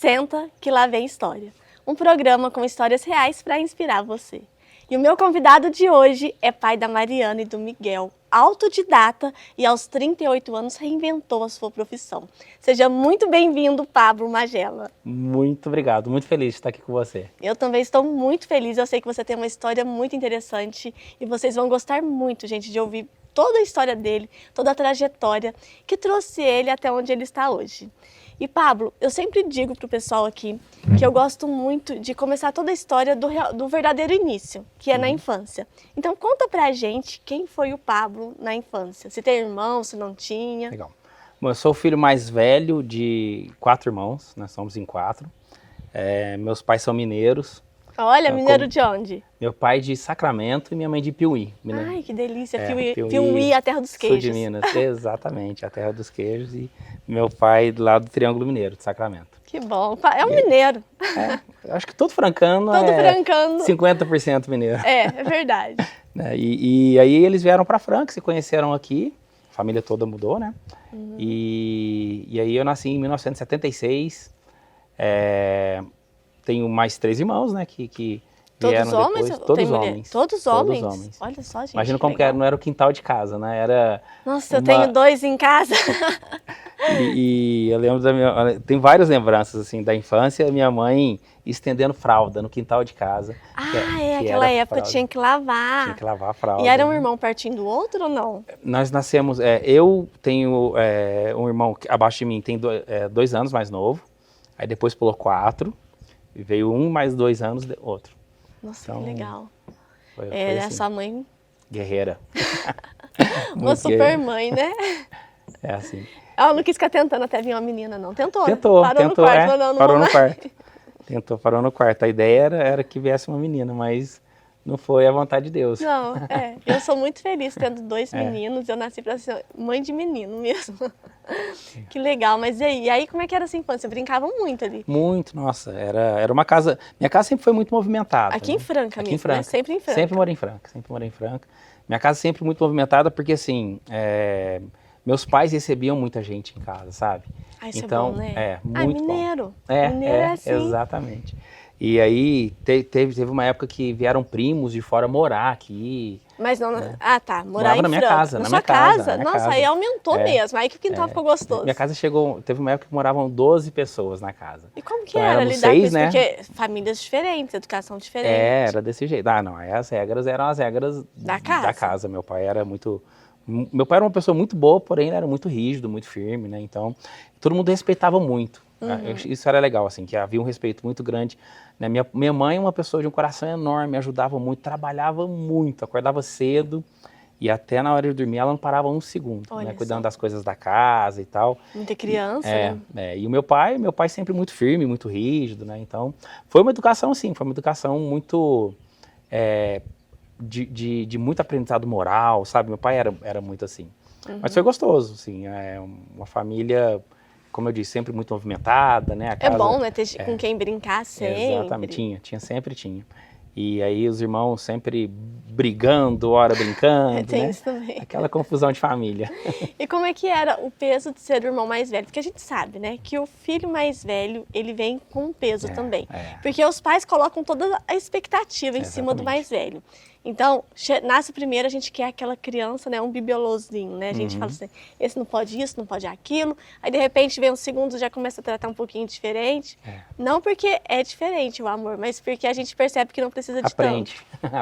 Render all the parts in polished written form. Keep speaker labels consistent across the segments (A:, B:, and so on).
A: Senta que lá vem história. Um programa com histórias reais para inspirar você. E o meu convidado de hoje é pai da Mariana e do Miguel, autodidata e aos 38 anos reinventou a sua profissão. Seja muito bem-vindo, Pablo Magela.
B: Muito obrigado, muito feliz de estar aqui com você.
A: Eu também estou muito feliz, eu sei que você tem uma história muito interessante e vocês vão gostar muito, gente, de ouvir toda a história dele, toda a trajetória que trouxe ele até onde ele está hoje. E Pablo, eu sempre digo pro pessoal aqui que eu gosto muito de começar toda a história do verdadeiro início, que é na infância. Então conta pra gente quem foi o Pablo na infância, se tem irmão, se não tinha.
B: Legal. Bom, eu sou o filho mais velho de 4 irmãos, nós somos em 4. Meus pais são mineiros.
A: Olha, mineiro de onde?
B: Meu pai de Sacramento e minha mãe de Piuí.
A: Ai, que delícia,
B: Piuí,
A: Piuí, a terra dos queijos.
B: Sul de Minas, exatamente, a terra dos queijos. E meu pai do lado do Triângulo Mineiro, de Sacramento.
A: Que bom, é um mineiro.
B: Acho que todo francano
A: todo francano.
B: 50% mineiro.
A: É verdade.
B: E aí eles vieram para Franca, se conheceram aqui, a família toda mudou, né? E aí eu nasci em 1976, tenho mais 3 irmãos, né, que
A: todos homens?
B: Depois. Todos homens.
A: Todos homens? Olha só, gente.
B: Imagina como que era, não era o quintal de casa, né? Era
A: Nossa, eu tenho 2 em casa.
B: E eu lembro tem várias lembranças assim da infância, minha mãe estendendo fralda no quintal de casa.
A: Aquela época tinha que lavar.
B: Tinha que lavar a fralda.
A: E era um irmão pertinho do outro ou não?
B: Nós nascemos, eu tenho um irmão abaixo de mim, tem 2 anos mais novo, aí depois pulou 4, e veio um mais 2 anos, outro.
A: Nossa,
B: então,
A: que legal.
B: Foi
A: assim,
B: assim,
A: sua mãe...
B: Guerreira.
A: Uma super mãe, né?
B: É assim.
A: Ela não quis ficar tentando até vir uma menina, não. Tentou.
B: Parou no quarto.
A: Parou no quarto.
B: Parou no quarto. A ideia era que viesse uma menina, mas não foi a vontade de Deus.
A: Não, eu sou muito feliz tendo 2 meninos. Eu nasci para ser mãe de menino mesmo. Que legal. Mas e aí, como é que era essa infância? Brincavam muito ali?
B: Muito, nossa. Era uma casa... Minha casa sempre foi muito movimentada.
A: Aqui em Franca mesmo,
B: em Franca.
A: Né? Sempre em Franca.
B: Sempre morei em Franca. Minha casa sempre muito movimentada porque, assim... meus pais recebiam muita gente em casa, sabe?
A: Isso
B: então,
A: é bom, né?
B: Muito
A: mineiro.
B: bom.
A: Mineiro é assim.
B: Exatamente. E aí, teve uma época que vieram primos de fora morar aqui.
A: Mas não... Morar
B: morava
A: em
B: na minha
A: Franca.
B: casa.
A: Na sua casa? Nossa, aí aumentou mesmo. Aí que o quintal ficou gostoso.
B: Minha casa teve uma época que moravam 12 pessoas na casa.
A: E como que era lidar com isso?
B: Né?
A: Porque famílias diferentes, educação diferente.
B: Era desse jeito. Aí as regras eram as regras da casa. Meu pai era uma pessoa muito boa, porém ele era muito rígido, muito firme, né? Então, todo mundo respeitava muito. Isso era legal, assim, que havia um respeito muito grande. Né? Minha mãe é uma pessoa de um coração enorme, ajudava muito, trabalhava muito, acordava cedo e até na hora de dormir ela não parava um segundo, né? Cuidando das coisas da casa e tal.
A: Muita criança, né?
B: E o meu pai sempre muito firme, muito rígido, né? Então, foi uma educação, sim, foi uma educação muito... De muito aprendizado moral, sabe? Meu pai era muito assim. Mas foi gostoso, assim, uma família, como eu disse, sempre muito movimentada, né? A casa,
A: é bom, né? Ter com quem brincar sempre.
B: Exatamente, sempre tinha. E aí os irmãos sempre brigando, hora brincando,
A: Tem
B: né?
A: isso também.
B: Aquela confusão de família.
A: E como é que era o peso de ser o irmão mais velho? Porque a gente sabe, né, que o filho mais velho, ele vem com um peso também. Porque os pais colocam toda a expectativa em cima do mais velho. Então, nasce o primeiro, a gente quer aquela criança, né, um bibelôzinho, né? A gente fala assim, esse não pode isso, não pode aquilo. Aí, de repente, vem um segundo, já começa a tratar um pouquinho diferente. Não porque é diferente o amor, mas porque a gente percebe que não precisa de tanto.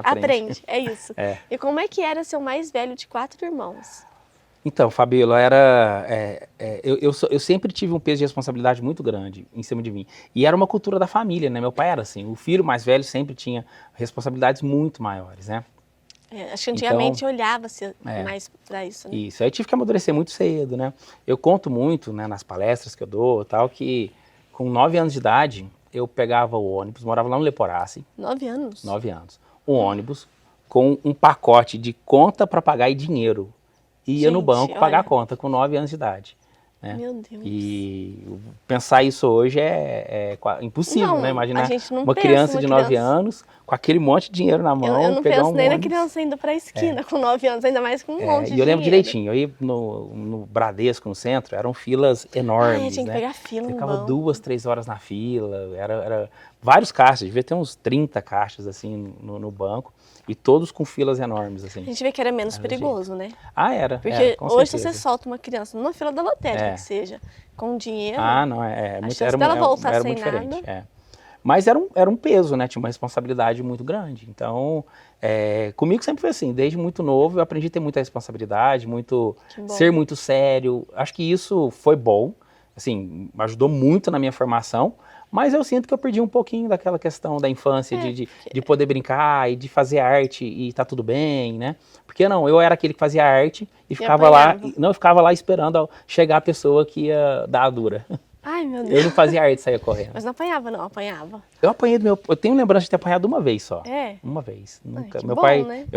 A: Aprende, é isso. E como é que era ser o mais velho de 4 irmãos?
B: Então, Fabíola, eu sempre tive um peso de responsabilidade muito grande em cima de mim. E era uma cultura da família, né? Meu pai era assim, o filho mais velho sempre tinha responsabilidades muito maiores, né?
A: Acho que antigamente olhava-se mais para isso, né?
B: Isso, aí eu tive que amadurecer muito cedo, né? Eu conto muito, né, nas palestras que eu dou, tal, que com 9 anos de idade, eu pegava o ônibus, morava lá no Leporace.
A: 9 anos?
B: 9 anos. Um ônibus com um pacote de conta para pagar e dinheiro. Ia no banco pagar a conta com 9 anos de idade. Né?
A: Meu Deus.
B: E pensar isso hoje é impossível,
A: não,
B: né? Imaginar
A: a gente não
B: uma criança de 9 anos com aquele monte de dinheiro na mão,
A: eu não
B: pegar
A: penso
B: um
A: nem na
B: ônibus.
A: criança indo pra esquina com 9 anos, ainda mais com um monte de
B: E eu lembro
A: dinheiro.
B: direitinho, eu ia no Bradesco, no centro, eram filas enormes,
A: tinha que
B: né?
A: pegar fila
B: Você
A: no
B: ficava
A: banco.
B: 2, 3 horas na fila, era vários caixas, devia ter uns 30 caixas assim no banco, e todos com filas enormes, assim.
A: A gente vê que era menos perigoso, né?
B: Era,
A: Porque
B: com
A: hoje
B: certeza.
A: se você solta uma criança numa fila da lotérica, que seja, com dinheiro,
B: não,
A: a
B: muito,
A: chance dela voltar
B: era
A: sem
B: muito diferente.
A: nada.
B: Mas era um peso, né? Tinha uma responsabilidade muito grande. Então, comigo sempre foi assim, desde muito novo eu aprendi a ter muita responsabilidade, ser muito sério. Acho que isso foi bom, assim, ajudou muito na minha formação, mas eu sinto que eu perdi um pouquinho daquela questão da infância, de poder brincar e de fazer arte e tá tudo bem, né? Porque não, eu era aquele que fazia arte e ficava lá, eu ficava lá esperando chegar a pessoa que ia dar a dura.
A: Ai, meu Deus.
B: Eu não fazia arte e saía correndo.
A: Mas não apanhava, não? Apanhava?
B: Eu apanhei eu tenho lembrança de ter apanhado uma vez só. Uma vez. Nunca. Meu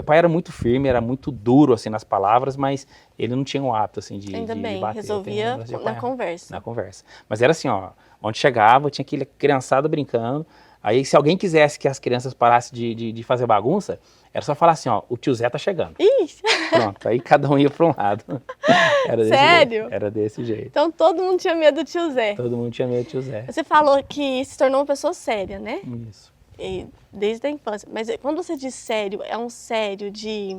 B: pai era muito firme, era muito duro, assim, nas palavras, mas ele não tinha um hábito, assim, de
A: Ainda bem,
B: bater.
A: resolvia na conversa.
B: Na conversa. Mas era assim, ó, onde chegava, tinha aquele criançada brincando, aí se alguém quisesse que as crianças parassem de fazer bagunça, era só falar assim, ó, o tio Zé tá chegando.
A: Ixi.
B: Pronto, aí cada um ia pra um lado.
A: Sério?
B: Era desse jeito.
A: Então todo mundo tinha medo do tio Zé.
B: Todo mundo tinha medo do tio Zé.
A: Você falou que se tornou uma pessoa séria, né?
B: Isso.
A: Desde a infância. Mas quando você diz sério, é um sério de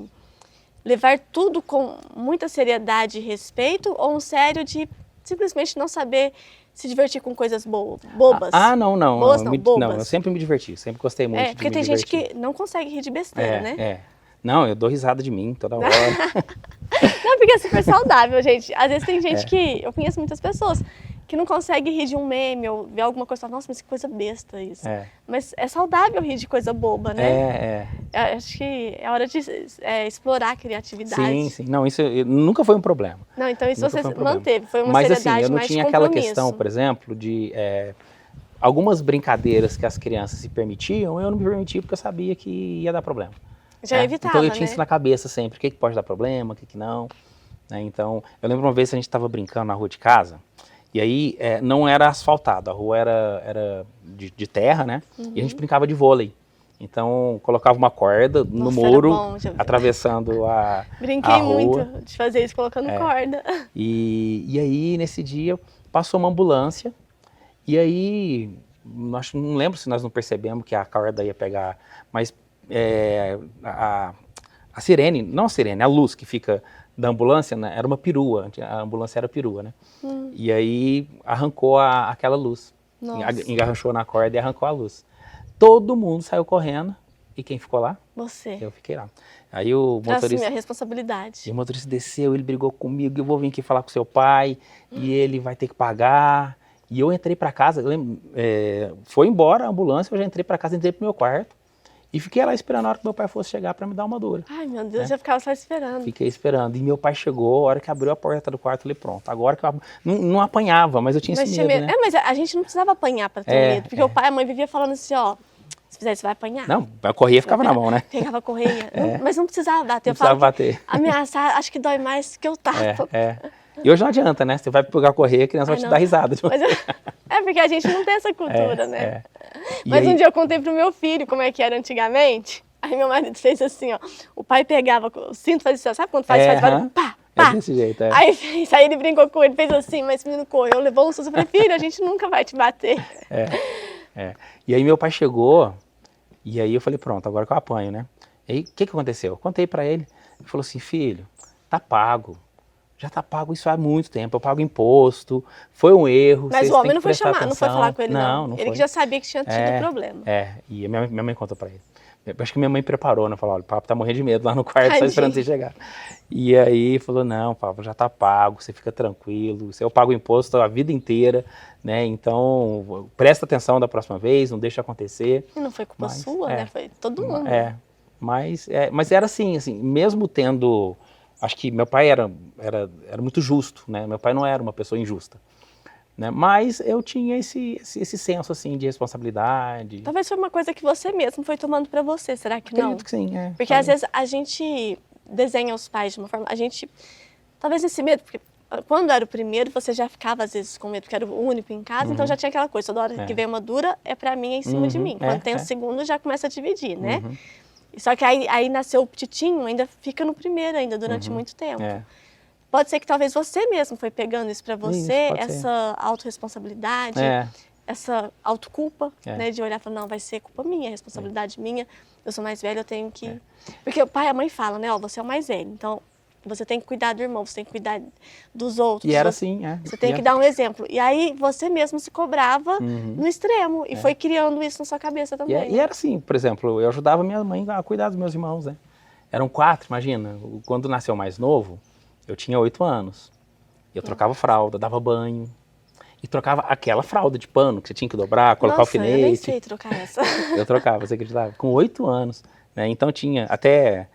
A: levar tudo com muita seriedade e respeito, ou um sério de simplesmente não saber se divertir com coisas bobas?
B: Não.
A: Boas não, bobas.
B: Não, eu sempre me diverti, sempre gostei muito de me
A: porque tem
B: divertir.
A: gente que não consegue rir de besteira, né?
B: Não, eu dou risada de mim toda hora.
A: Não, porque é super saudável, gente. Às vezes tem gente que... Eu conheço muitas pessoas que não consegue rir de um meme ou ver alguma coisa e fala, nossa, mas que coisa besta isso. Mas é saudável rir de coisa boba, né? Acho que é hora de explorar a criatividade.
B: Sim. Não, isso nunca foi um problema.
A: Não, então isso você manteve. Foi uma seriedade
B: assim, eu não
A: mais
B: tinha aquela questão, por exemplo, de... algumas brincadeiras que as crianças se permitiam, eu não me permitia porque eu sabia que ia dar problema.
A: Já evitava,
B: então eu tinha isso na cabeça sempre, o que pode dar problema, o que não. Então, eu lembro uma vez que a gente estava brincando na rua de casa, e aí não era asfaltado, a rua era de terra, né? E a gente brincava de vôlei. Então, colocava uma corda no muro, atravessando a
A: Brinquei
B: a rua.
A: muito de fazer isso, colocando corda.
B: E aí, nesse dia, passou uma ambulância, e aí, não lembro se nós não percebemos que a corda ia pegar, mas a sirene, não a sirene, a luz que fica da ambulância, né, era uma perua, a ambulância era perua, né? E aí arrancou aquela luz, engarranchou na corda e arrancou a luz. Todo mundo saiu correndo, e quem ficou lá?
A: Você.
B: Eu fiquei lá. Aí o motorista...
A: assumir a responsabilidade.
B: E o motorista desceu, ele brigou comigo, eu vou vir aqui falar com seu pai, e ele vai ter que pagar. E eu entrei para casa, foi embora a ambulância, eu já entrei para casa, entrei pro meu quarto, e fiquei lá esperando a hora que meu pai fosse chegar para me dar uma dura.
A: Ai, meu Deus, eu ficava só esperando.
B: Fiquei esperando. E meu pai chegou, a hora que abriu a porta do quarto, eu falei, pronto, agora que eu... Não apanhava, mas eu tinha esse medo, né?
A: Mas a gente não precisava apanhar para ter medo, porque o pai e a mãe viviam falando assim, ó, se fizer isso, vai apanhar.
B: Não, a correia ficava na mão, né?
A: Pegava a correia. Mas não precisava bater.
B: Não precisava bater.
A: Ameaçar, acho que dói mais que eu tapo.
B: E hoje não adianta, né? Você vai pegar a correia, a criança vai te dar risada.
A: Porque a gente não tem essa cultura, né? Mas um dia eu contei pro meu filho como é que era antigamente. Aí meu marido fez assim, ó. O pai pegava o cinto, fazia assim, sabe quando faz barulho? Pá, pá.
B: Desse jeito,
A: Aí ele brincou com ele, fez assim, mas esse menino correu, levou um susto. Eu falei, filho, a gente nunca vai te bater.
B: E aí meu pai chegou, e aí eu falei, pronto, agora que eu apanho, né? E aí, o que aconteceu? Eu contei pra ele, ele falou assim, filho, tá pago. Já tá pago isso há muito tempo, eu pago imposto, foi um erro.
A: Mas o homem não foi chamar, não foi falar com ele, não. Ele
B: foi.
A: que já sabia que tinha tido problema.
B: E a minha mãe contou pra ele. Acho que minha mãe preparou, né? Falou, olha, o Pablo tá morrendo de medo lá no quarto, só esperando você chegar. E aí falou, não, Pablo, já tá pago, você fica tranquilo, eu pago imposto a vida inteira, né? Então, presta atenção da próxima vez, não deixa acontecer.
A: E não foi culpa sua, né? Foi todo mundo.
B: Mas era assim, mesmo tendo... Acho que meu pai era muito justo, né? Meu pai não era uma pessoa injusta. Né? Mas eu tinha esse senso, assim, de responsabilidade.
A: Talvez foi uma coisa que você mesmo foi tomando pra você, será que não?
B: Acredito que sim,
A: Porque às vezes a gente desenha os pais de uma forma... talvez esse medo, porque quando era o primeiro, você já ficava às vezes com medo, porque era o único em casa, então já tinha aquela coisa, toda hora que vem uma dura, é pra mim, é em cima de mim. Quando tem o segundo, já começa a dividir, né? Só que aí nasceu o petitinho, ainda fica no primeiro ainda, durante muito tempo. Pode ser que talvez você mesmo foi pegando isso pra você, essa autorresponsabilidade, essa autoculpa, né? De olhar e falar, não, vai ser culpa minha, responsabilidade minha, eu sou mais velha, eu tenho que... Porque o pai e a mãe falam, né, ó, você é o mais velho, então... Você tem que cuidar do irmão, você tem que cuidar dos outros.
B: E era assim,
A: Você tem que dar um exemplo. E aí você mesmo se cobrava no extremo e foi criando isso na sua cabeça também.
B: E era assim, por exemplo, eu ajudava minha mãe a cuidar dos meus irmãos, né? Eram 4, imagina. Quando nasceu o mais novo, eu tinha 8 anos. Eu trocava fralda, dava banho. E trocava aquela fralda de pano que você tinha que dobrar, colocar alfinete.
A: Eu nem sei trocar essa.
B: Eu trocava, você acreditava? Com 8 anos. Né? Então tinha até...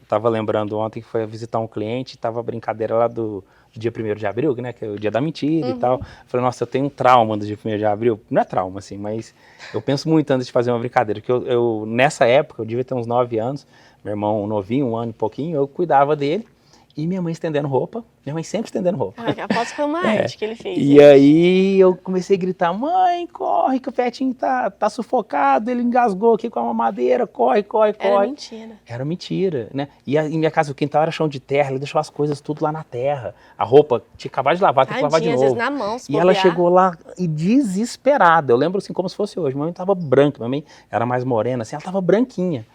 B: tava lembrando ontem que foi visitar um cliente, tava a brincadeira lá do dia 1º de abril, né, que é o dia da mentira e tal. Falei, nossa, eu tenho um trauma do dia 1º de abril. Não é trauma, assim, mas eu penso muito antes de fazer uma brincadeira, porque eu nessa época, eu devia ter uns 9 anos, meu irmão novinho, 1 ano e pouquinho, eu cuidava dele, e minha mãe estendendo roupa, minha mãe sempre estendendo roupa.
A: Aposto que foi uma arte que ele fez.
B: E aí eu comecei a gritar, mãe, corre que o Petinho tá sufocado, ele engasgou aqui com a mamadeira, corre.
A: Era mentira.
B: Era mentira, né? E em minha casa, o quintal era chão de terra, ele deixou as coisas tudo lá na terra. A roupa tinha acabado de lavar, tem que lavar de novo.
A: Às vezes na mão, se
B: E ela chegou lá e desesperada, eu lembro assim como se fosse hoje, minha mãe tava branca, minha mãe era mais morena, assim, ela tava branquinha.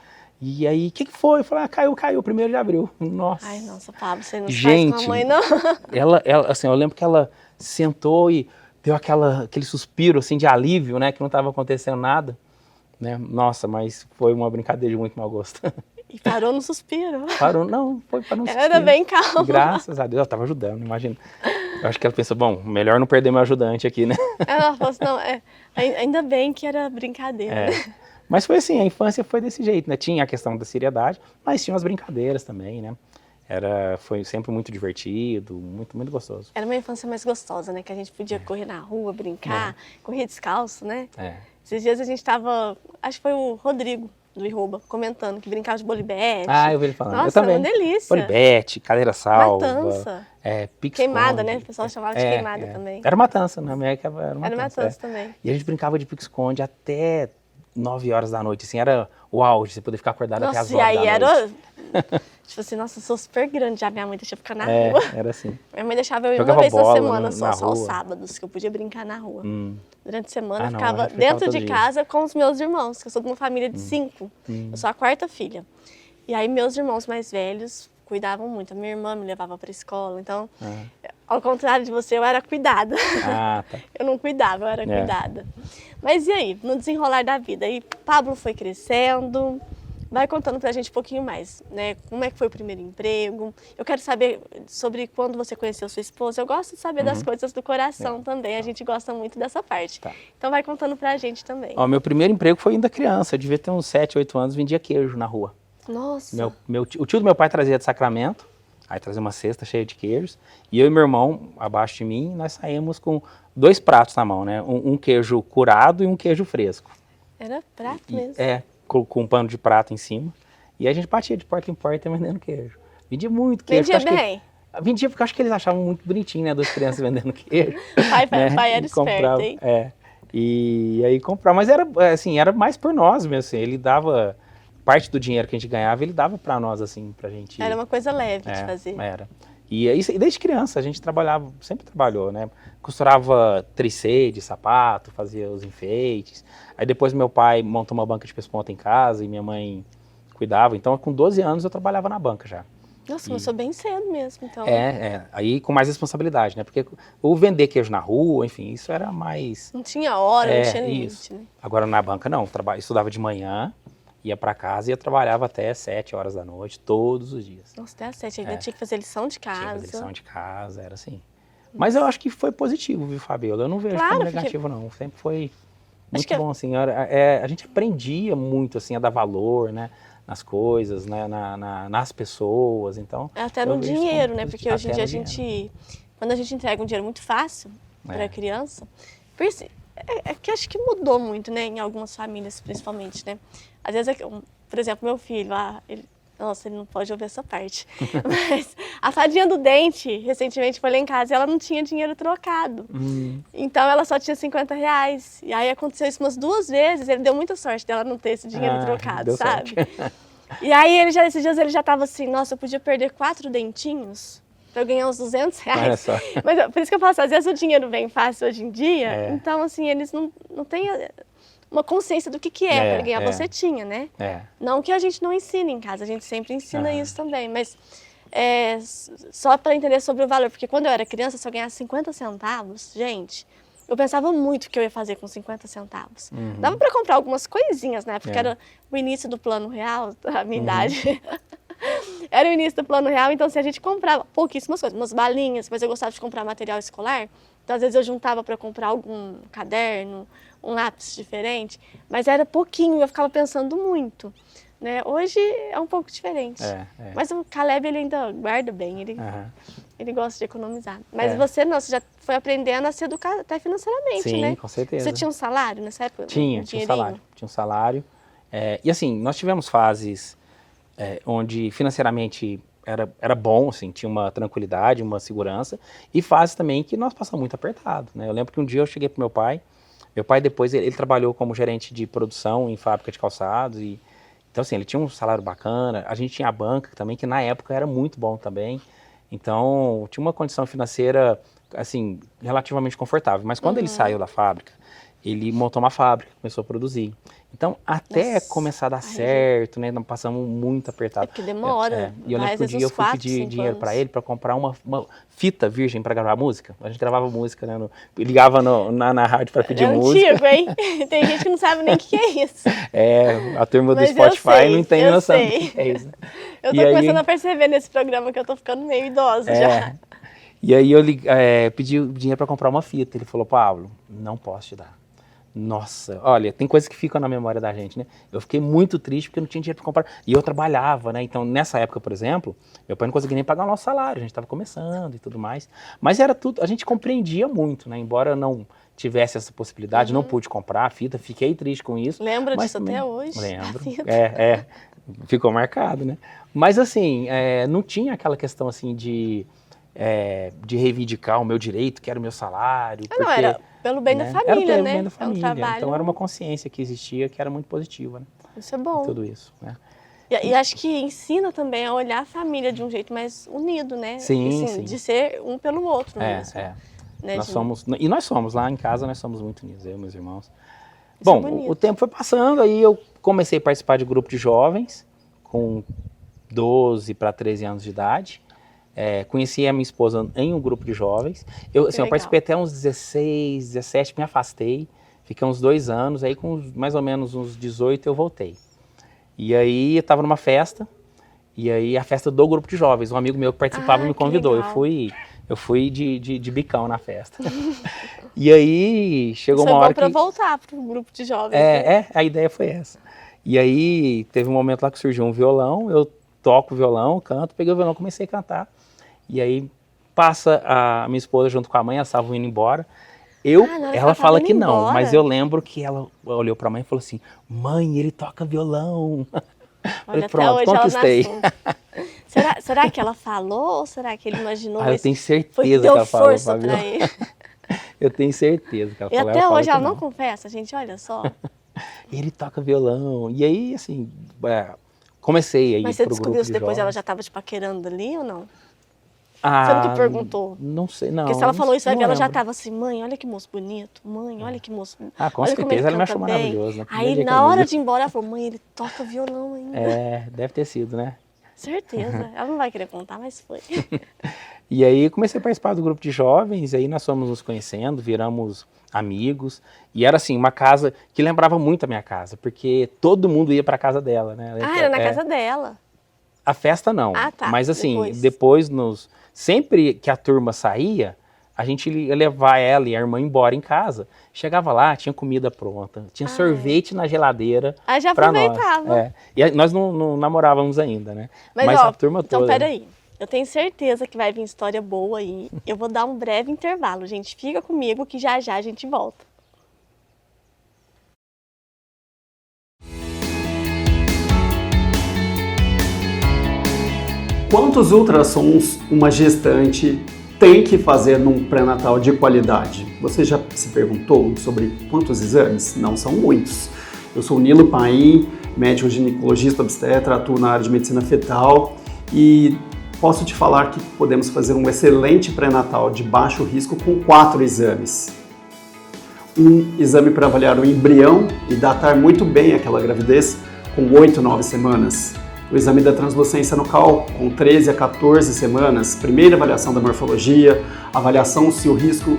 B: E aí, o que foi? Eu falei, caiu, 1º de abril. Nossa.
A: Ai, nossa, Pablo, você não
B: Gente,
A: faz com a mãe, não.
B: Ela, assim, eu lembro que ela sentou e deu aquele suspiro, assim, de alívio, né? Que não estava acontecendo nada, né? Nossa, mas foi uma brincadeira de muito mau gosto.
A: E parou no suspiro.
B: Parou, não, foi para no suspiro.
A: Era bem calma.
B: Graças a Deus, ela estava ajudando, imagina. Eu acho que ela pensou, bom, melhor não perder meu ajudante aqui, né?
A: Ela falou assim, não, ainda bem que era brincadeira, né?
B: Mas foi assim, a infância foi desse jeito, né? Tinha a questão da seriedade, mas tinha as brincadeiras também, né? Foi sempre muito divertido, muito, muito gostoso.
A: Era uma infância mais gostosa, né? Que a gente podia correr na rua, brincar, correr descalço, né? Esses dias a gente tava, acho que foi o Rodrigo do Iroba, comentando que brincava de bolibete.
B: Ah, eu vi ele falando.
A: Nossa,
B: eu também.
A: Uma delícia.
B: Bolibete, cadeira salva.
A: Matança.
B: Pique-esconde.
A: Queimada, né? O pessoal chamava de queimada também.
B: Era matança, na minha época era matança.
A: Era matança também.
B: E a gente brincava de pique-esconde até 9 horas da noite, assim, era o auge, você poder ficar acordado até as horas da noite. Nossa, e aí era,
A: tipo assim, nossa, eu sou super grande já, minha mãe deixava eu ficar na rua.
B: Era assim.
A: Minha mãe deixava eu ir uma vez na semana só aos sábados, que eu podia brincar na rua. Durante a semana eu ficava dentro de casa com os meus irmãos, que eu sou de uma família de 5, eu sou a 4ª filha. E aí meus irmãos mais velhos cuidavam muito, a minha irmã me levava pra escola, então, ao contrário de você, eu era cuidada.
B: Tá.
A: Eu não cuidava, eu era cuidada. Mas e aí, no desenrolar da vida? Aí Pablo foi crescendo, vai contando pra gente um pouquinho mais, né? Como é que foi o primeiro emprego? Eu quero saber sobre quando você conheceu sua esposa. Eu gosto de saber das coisas do coração também, a gente gosta muito dessa parte. Então vai contando pra gente também.
B: Meu primeiro emprego foi ainda criança, eu devia ter uns 7, 8 anos, vendia queijo na rua.
A: Nossa!
B: O tio do meu pai trazia de Sacramento, aí trazia uma cesta cheia de queijos, e eu e meu irmão, abaixo de mim, nós saímos com 2 pratos na mão, né? Um queijo curado e um queijo fresco.
A: Era prato mesmo?
B: Com um pano de prato em cima. E a gente batia de porta em porta vendendo queijo. Vendia muito queijo.
A: Vendia bem?
B: Vendia porque eu acho que eles achavam muito bonitinho, né? 2 crianças vendendo queijo.
A: Pai era esperto, hein?
B: E aí comprava. Mas era, assim, era mais por nós mesmo, assim. Ele dava... Parte do dinheiro que a gente ganhava, ele dava pra nós, assim, pra gente...
A: Era uma coisa leve de fazer.
B: Era. E desde criança a gente trabalhava, sempre trabalhou, né? Costurava tricê de sapato, fazia os enfeites. Aí depois meu pai montou uma banca de pesponta em casa e minha mãe cuidava. Então com 12 anos eu trabalhava na banca já.
A: Nossa, começou bem cedo mesmo, então.
B: Aí com mais responsabilidade, né? Porque o vender queijo na rua, enfim, isso era mais...
A: Não tinha hora, não tinha limite, né?
B: Agora na banca não, estudava de manhã, ia pra casa e eu trabalhava até 7 horas da noite, todos os dias.
A: Nossa, até às 7, ainda tinha que fazer lição de casa.
B: Tinha que fazer lição de casa, era assim. Mas eu acho que foi positivo, viu, Fabiola? Eu não vejo como negativo, não. Sempre foi muito bom, assim. A gente aprendia muito, assim, a dar valor, né? Nas coisas, né? Nas pessoas, então...
A: Até no dinheiro, né? Porque hoje em dia quando a gente entrega um dinheiro muito fácil para a criança, por isso, que acho que mudou muito, né? Em algumas famílias, principalmente, né? Às vezes, por exemplo, meu filho, ele Nossa, ele não pode ouvir essa parte. Mas a fadinha do dente, recentemente, foi lá em casa e ela não tinha dinheiro trocado. Então, ela só tinha R$50. E aí, aconteceu isso umas 2 vezes. Ele deu muita sorte dela não ter esse dinheiro trocado, sabe? E aí, esses dias, ele já tava assim, nossa, eu podia perder 4 dentinhos pra eu ganhar uns R$200.
B: Olha só.
A: Mas por isso que eu falo assim, às vezes o dinheiro vem fácil hoje em dia. Então, assim, eles não têm uma consciência do que é para ganhar. Você tinha, né? Não que a gente não ensine em casa, a gente sempre ensina isso também, mas só para entender sobre o valor, porque quando eu era criança, se eu ganhasse 50 centavos, gente, eu pensava muito o que eu ia fazer com 50 centavos. Dava para comprar algumas coisinhas, né? Porque era o início do Plano Real, a minha idade. Era o início do Plano Real, então assim, a gente comprava pouquíssimas coisas, umas balinhas, mas eu gostava de comprar material escolar, então às vezes eu juntava para comprar algum caderno, um lápis diferente, mas era pouquinho, eu ficava pensando muito, né? Hoje é um pouco diferente, mas o Caleb ele ainda guarda bem, ele gosta de economizar. Mas você não, você já foi aprendendo a se educar até financeiramente, né?
B: Sim, com certeza.
A: Você tinha um salário nessa época?
B: Tinha um salário. E assim, nós tivemos fases onde financeiramente era bom, assim, tinha uma tranquilidade, uma segurança, e fases também que nós passamos muito apertado, né? Eu lembro que um dia eu cheguei pro meu pai depois, ele trabalhou como gerente de produção em fábrica de calçados, então assim, ele tinha um salário bacana, a gente tinha a banca também, que na época era muito bom também, então tinha uma condição financeira, assim, relativamente confortável, mas quando ele saiu da fábrica, ele montou uma fábrica, começou a produzir. Então, até começar a dar certo, né? Nós passamos muito apertado.
A: É porque demora.
B: E eu lembro que um dia eu fui pedir dinheiro para ele para comprar uma fita virgem para gravar música. A gente gravava música, né? Ligava na rádio para pedir música.
A: É antigo, hein? Tem gente que não sabe nem o que é isso.
B: A turma do Spotify não tem noção do que é isso.
A: Eu tô começando a perceber nesse programa que eu tô ficando meio idosa já.
B: E aí eu pedi dinheiro para comprar uma fita. Ele falou, Pablo, não posso te dar. Nossa, olha, tem coisas que ficam na memória da gente, né? Eu fiquei muito triste porque eu não tinha dinheiro para comprar. E eu trabalhava, né? Então, nessa época, por exemplo, meu pai não conseguia nem pagar o nosso salário, a gente estava começando e tudo mais. Mas era tudo, a gente compreendia muito, né? Embora eu não tivesse essa possibilidade, não pude comprar a fita, fiquei triste com isso.
A: Lembra disso também, até hoje?
B: Lembro, ficou marcado, né? Mas assim, não tinha aquela questão assim de reivindicar o meu direito, que era o meu salário.
A: Não, era pelo bem da família,
B: pelo
A: né?
B: bem da família.
A: É um trabalho...
B: Então era uma consciência que existia, que era muito positiva, né?
A: Isso é bom.
B: Tudo isso, né?
A: E acho que ensina também a olhar a família de um jeito mais unido, né?
B: Sim,
A: assim, de ser um pelo outro mesmo. Né,
B: nós somos, lá em casa nós somos muito unidos, eu e meus irmãos.
A: Isso
B: Bom, o tempo foi passando, aí eu comecei a participar de grupo de jovens, com 12 para 13 anos de idade. Conheci a minha esposa em um grupo de jovens. Eu participei até uns 16, 17, me afastei. Fiquei uns 2 anos, aí com mais ou menos uns 18 eu voltei. E aí eu estava numa festa, e aí a festa do grupo de jovens, um amigo meu que participava me convidou. Eu fui de bicão na festa. E aí chegou uma hora que...
A: para voltar para o grupo de jovens.
B: A ideia foi essa. E aí teve um momento lá que surgiu um violão, eu toco violão, canto, peguei o violão, comecei a cantar. E aí passa a minha esposa junto com a mãe, elas estavam indo embora. Ela fala que não, mas eu lembro que ela olhou para a mãe e falou assim, mãe, ele toca violão.
A: Olha,
B: pronto, conquistei.
A: Será que ela falou ou será que ele imaginou?
B: Eu tenho certeza que ela falou,
A: força para ele.
B: Eu tenho certeza que ela falou.
A: E até hoje ela não confessa, gente, olha só.
B: Ele toca violão. E aí, assim, comecei a ir pro grupo de jovens.
A: Mas você descobriu isso depois, ela já estava te paquerando ali ou não? Você nunca perguntou?
B: Não sei, não.
A: Porque se ela falou isso, ela já estava assim, mãe, olha que moço bonito, mãe, olha que moço bonito.
B: Com certeza, ela me achou maravilhoso. Né?
A: Aí, na hora de ir embora, ela falou, mãe, ele toca violão ainda.
B: Deve ter sido, né?
A: Certeza. Ela não vai querer contar, mas foi.
B: E aí, comecei a participar do grupo de jovens, aí nós fomos nos conhecendo, viramos amigos. E era, assim, uma casa que lembrava muito a minha casa, porque todo mundo ia para a casa dela, né?
A: Era na casa dela?
B: A festa não.
A: Tá.
B: Mas, assim, depois sempre que a turma saía, a gente ia levar ela e a irmã embora em casa. Chegava lá, tinha comida pronta, tinha sorvete na geladeira.
A: Já aproveitava.
B: E nós não namorávamos ainda, né?
A: Mas
B: a turma toda...
A: Então, peraí. Eu tenho certeza que vai vir história boa aí. Eu vou dar um breve intervalo, gente. Fica comigo que já a gente volta.
C: Quantos ultrassons uma gestante tem que fazer num pré-natal de qualidade? Você já se perguntou sobre quantos exames? Não são muitos. Eu sou o Nilo Paim, médico ginecologista obstetra, atuo na área de medicina fetal e posso te falar que podemos fazer um excelente pré-natal de baixo risco com 4 exames. Um exame para avaliar o embrião e datar muito bem aquela gravidez com 8, 9 semanas. O exame da translucência nucal com 13 a 14 semanas, primeira avaliação da morfologia, avaliação se o risco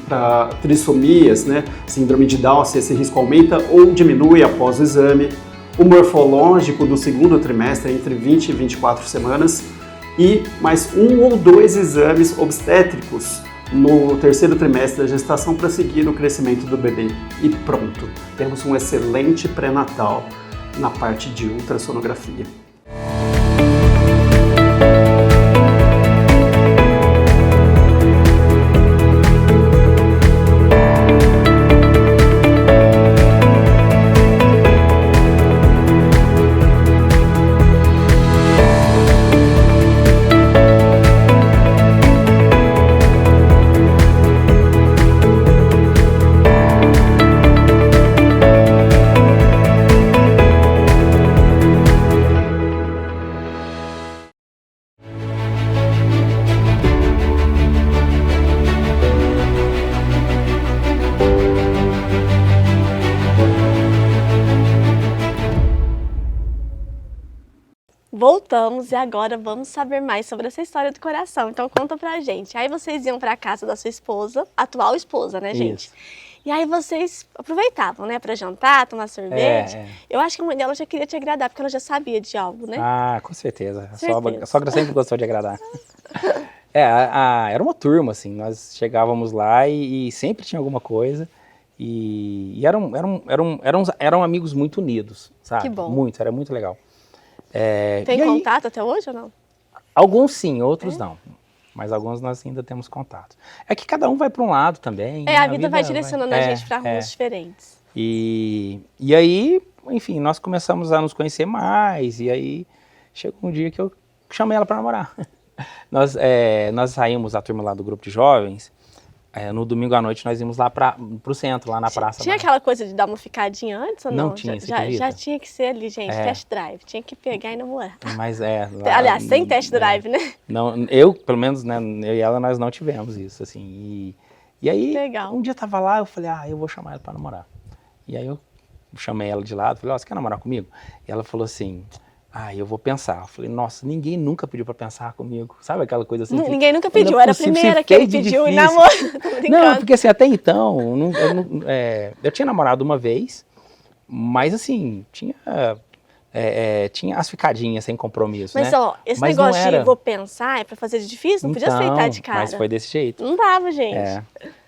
C: para trissomias, né, síndrome de Down, se esse risco aumenta ou diminui após o exame, o morfológico do segundo trimestre entre 20 e 24 semanas e mais 1 ou 2 exames obstétricos no terceiro trimestre da gestação para seguir o crescimento do bebê. E pronto, temos um excelente pré-natal na parte de ultrassonografia.
A: Voltamos e agora vamos saber mais sobre essa história do coração. Então conta pra gente. Aí vocês iam pra casa da sua esposa, atual esposa, né, gente? Isso. E aí vocês aproveitavam, né, pra jantar, tomar sorvete. Eu acho que a mãe dela já queria te agradar, porque ela já sabia de algo, né?
B: Ah, com certeza. A sogra sempre gostou de agradar. Era uma turma, assim, nós chegávamos lá e sempre tinha alguma coisa. E eram amigos muito unidos, sabe?
A: Que bom.
B: Muito, era muito legal.
A: Tem contato até hoje ou não?
B: Alguns sim, outros não. Mas alguns nós ainda temos contato. É que cada um vai para um lado também.
A: Né? A vida vai direcionando a gente para rumos diferentes.
B: E aí, enfim, nós começamos a nos conhecer mais. E aí chegou um dia que eu chamei ela para namorar. Nós saímos, a turma lá do grupo de jovens. No domingo à noite nós íamos lá pro centro, lá na praça.
A: Tinha aquela coisa de dar uma ficadinha antes ou não?
B: Não tinha,
A: já tinha que ser ali, gente, test drive. Tinha que pegar e namorar.
B: Mas
A: aliás, sem test drive, né?
B: Não, pelo menos, né, eu e ela, nós não tivemos isso, assim. E aí,
A: legal.
B: Um dia eu tava lá, eu falei, eu vou chamar ela pra namorar. E aí eu chamei ela de lado, falei, você quer namorar comigo? E ela falou assim... eu vou pensar. Eu falei, nossa, ninguém nunca pediu pra pensar comigo. Sabe aquela coisa assim?
A: Ninguém nunca pediu, era a primeira que ele pediu em namoro.
B: Não, porque assim, até então, eu tinha namorado uma vez, mas assim, tinha as ficadinhas sem compromisso,
A: mas,
B: né?
A: Esse negócio de vou pensar é pra fazer de difícil? Não podia aceitar de cara.
B: Mas foi desse jeito.
A: Não dava, gente.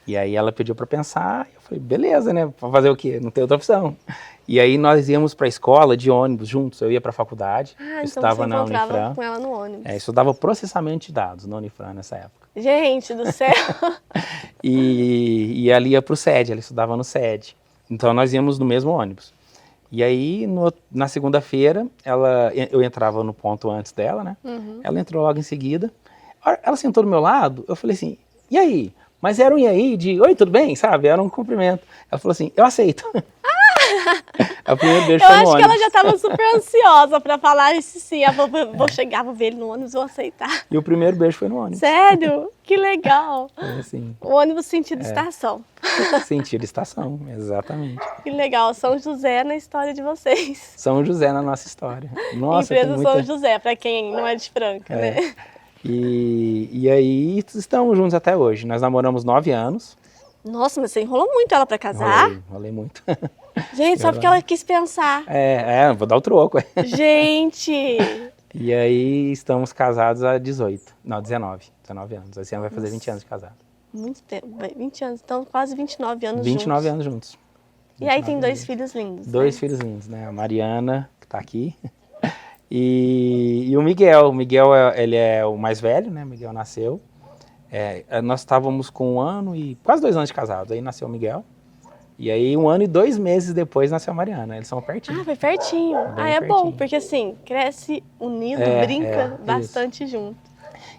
B: E aí ela pediu pra pensar, eu falei, beleza, né? Pra fazer o quê? Não tem outra opção. E aí nós íamos para a escola de ônibus juntos, eu ia para a faculdade, eu estudava
A: então
B: na Unifran.
A: Com ela no ônibus.
B: Eu estudava processamento de dados na Unifran nessa época.
A: Gente do céu!
B: e ela ia para o SED, ela estudava no SED. Então nós íamos no mesmo ônibus. E aí na segunda-feira, eu entrava no ponto antes dela, né? Uhum. Ela entrou logo em seguida. Ela sentou do meu lado, eu falei assim, e aí? Mas era um e aí de, oi, tudo bem? Sabe? Era um cumprimento. Ela falou assim, eu aceito. O primeiro beijo foi no ônibus.
A: Eu acho que ela já estava super ansiosa para falar isso sim. Vou chegar, vou ver ele no ônibus, vou aceitar.
B: E o primeiro beijo foi no ônibus.
A: Sério? Que legal.
B: Assim.
A: O ônibus sentido estação.
B: Sentido estação, exatamente.
A: Que legal. São José na história de vocês.
B: São José na nossa história. Nossa,
A: Empresa São José, para quem não é de Franca, né?
B: E aí estamos juntos até hoje. Nós namoramos 9 anos.
A: Nossa, mas você enrolou muito ela para casar?
B: Enrolei muito.
A: Gente, só porque ela quis pensar.
B: Vou dar o troco.
A: Gente!
B: E aí estamos casados há 19 anos. Esse ano vai fazer 20 anos de casado.
A: Muito tempo, 20 anos, então quase 29 anos
B: 29 anos juntos.
A: E aí tem 2 filhos lindos.
B: 2 filhos lindos, né? A Mariana, que tá aqui, e o Miguel. O Miguel, ele é o mais velho, né? O Miguel nasceu. Nós estávamos com 1 ano e quase 2 anos de casados, aí nasceu o Miguel. E aí, 1 ano e 2 meses depois, nasceu a Mariana. Eles são pertinho.
A: Ah, foi pertinho. É bom, porque assim, cresce unido, brinca bastante junto.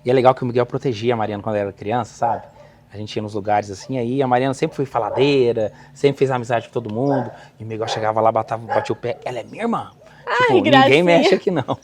B: E é legal que o Miguel protegia a Mariana quando ela era criança, sabe? A gente ia nos lugares assim, aí a Mariana sempre foi faladeira, sempre fez amizade com todo mundo. E o Miguel chegava lá, batia o pé, ela é minha irmã. Tipo, ninguém mexe aqui não.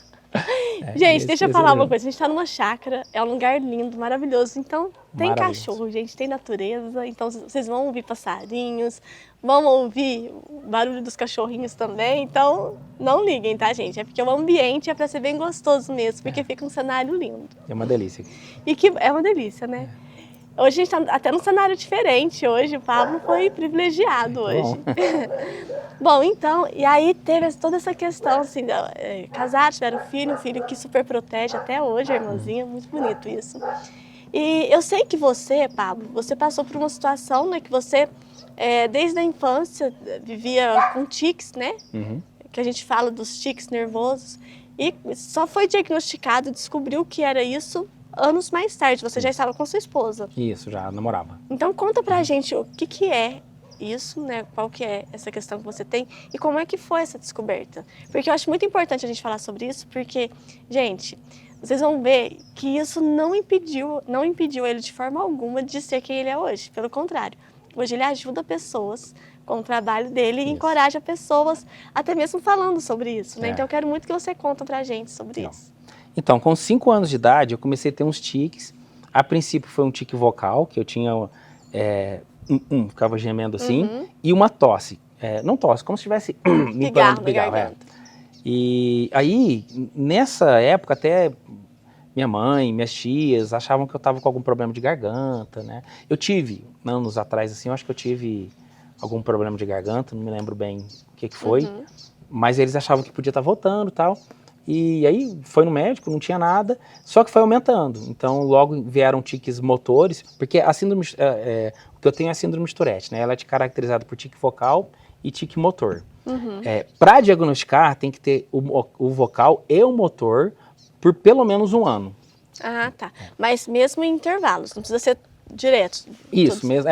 A: Gente, deixa eu falar uma coisa. A gente tá numa chácara, é um lugar lindo, maravilhoso. Então, tem cachorro, gente, tem natureza. Então, vocês vão ouvir passarinhos, vão ouvir o barulho dos cachorrinhos também. Então, não liguem, tá, gente? É porque o ambiente é pra ser bem gostoso mesmo, porque fica um cenário lindo.
B: É uma delícia.
A: E que é uma delícia, né? Hoje a gente tá até num cenário diferente. Hoje o Pablo foi privilegiado hoje. Bom, então, e aí teve toda essa questão, assim, casados, tiveram um filho que super protege até hoje, a irmãzinha, muito bonito isso. E eu sei que você, Pablo, você passou por uma situação, né, que você, desde a infância, vivia com tiques, né? Que a gente fala dos tiques nervosos, e só foi diagnosticado, descobriu que era isso anos mais tarde. Você já estava com sua esposa.
B: Isso, já namorava.
A: Então conta pra gente o que é isso, né? Qual que é essa questão que você tem e como é que foi essa descoberta? Porque eu acho muito importante a gente falar sobre isso, porque, gente, vocês vão ver que isso não impediu ele de forma alguma de ser quem ele é hoje. Pelo contrário, hoje ele ajuda pessoas com o trabalho dele e encoraja pessoas, até mesmo falando sobre isso, né? Então eu quero muito que você conte pra gente sobre isso.
B: Então, com 5 anos de idade, eu comecei a ter uns tiques. A princípio foi um tique vocal, que eu tinha, ficava gemendo assim, e uma tosse. Não tosse, como se estivesse limpando o pigarro. E aí, nessa época, até minha mãe, minhas tias achavam que eu estava com algum problema de garganta, né? Eu tive, anos atrás, assim, eu acho que eu tive algum problema de garganta, não me lembro bem o que foi, mas eles achavam que podia estar voltando e tal. E aí foi no médico, não tinha nada, só que foi aumentando. Então logo vieram tiques motores, porque a síndrome, o que eu tenho é a síndrome de Tourette, né? Ela é caracterizada por tique vocal e tique motor. Para diagnosticar tem que ter o vocal e o motor por pelo menos 1 ano.
A: Ah, tá. Mas mesmo em intervalos, não precisa ser direto.
B: Isso mesmo,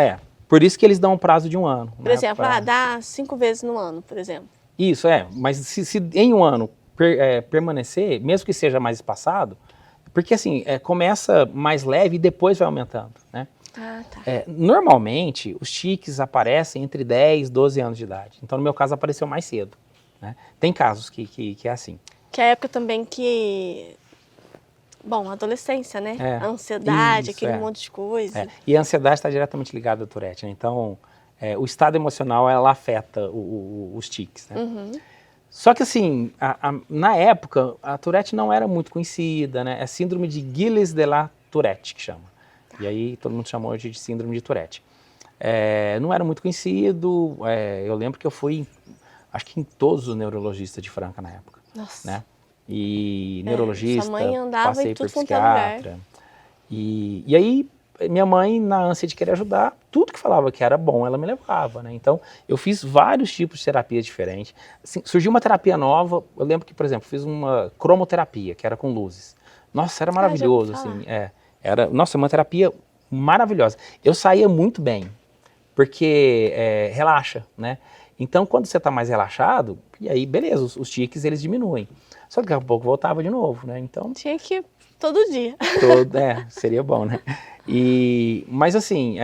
B: Por isso que eles dão um prazo de 1 ano.
A: Por exemplo, dá 5 vezes no ano, por exemplo.
B: Isso, mas se em 1 ano permanecer, mesmo que seja mais espaçado, porque assim, começa mais leve e depois vai aumentando, né?
A: Ah, tá.
B: Normalmente, os tiques aparecem entre 10 e 12 anos de idade. Então, no meu caso, apareceu mais cedo, né? Tem casos que é assim.
A: Que é a época também que... Bom, adolescência, né? A ansiedade, aquele monte de coisa.
B: E a ansiedade está diretamente ligada à Tourette, né? Então, o estado emocional, ela afeta os tiques, né? Só que assim, na época, a Tourette não era muito conhecida, né? É síndrome de Gilles de la Tourette que chama. E aí todo mundo chamou hoje de síndrome de Tourette. Não era muito conhecido, eu lembro que eu fui, acho que em todos os neurologistas de Franca na época.
A: Nossa.
B: Né? E neurologista,
A: sua mãe andava
B: passei
A: em tudo
B: por psiquiatra. E aí, minha mãe, na ânsia de querer ajudar, tudo que falava que era bom, ela me levava, né? Então, eu fiz vários tipos de terapias diferentes. Assim, surgiu uma terapia nova, eu lembro que, por exemplo, fiz uma cromoterapia, que era com luzes. Nossa, era maravilhoso, assim. Era, nossa, uma terapia maravilhosa. Eu saía muito bem, porque relaxa, né? Então, quando você está mais relaxado, e aí, beleza, os tiques, eles diminuem. Só que daqui a pouco voltava de novo, né? Então...
A: Tinha que ir todo dia.
B: Seria bom, né? Mas assim,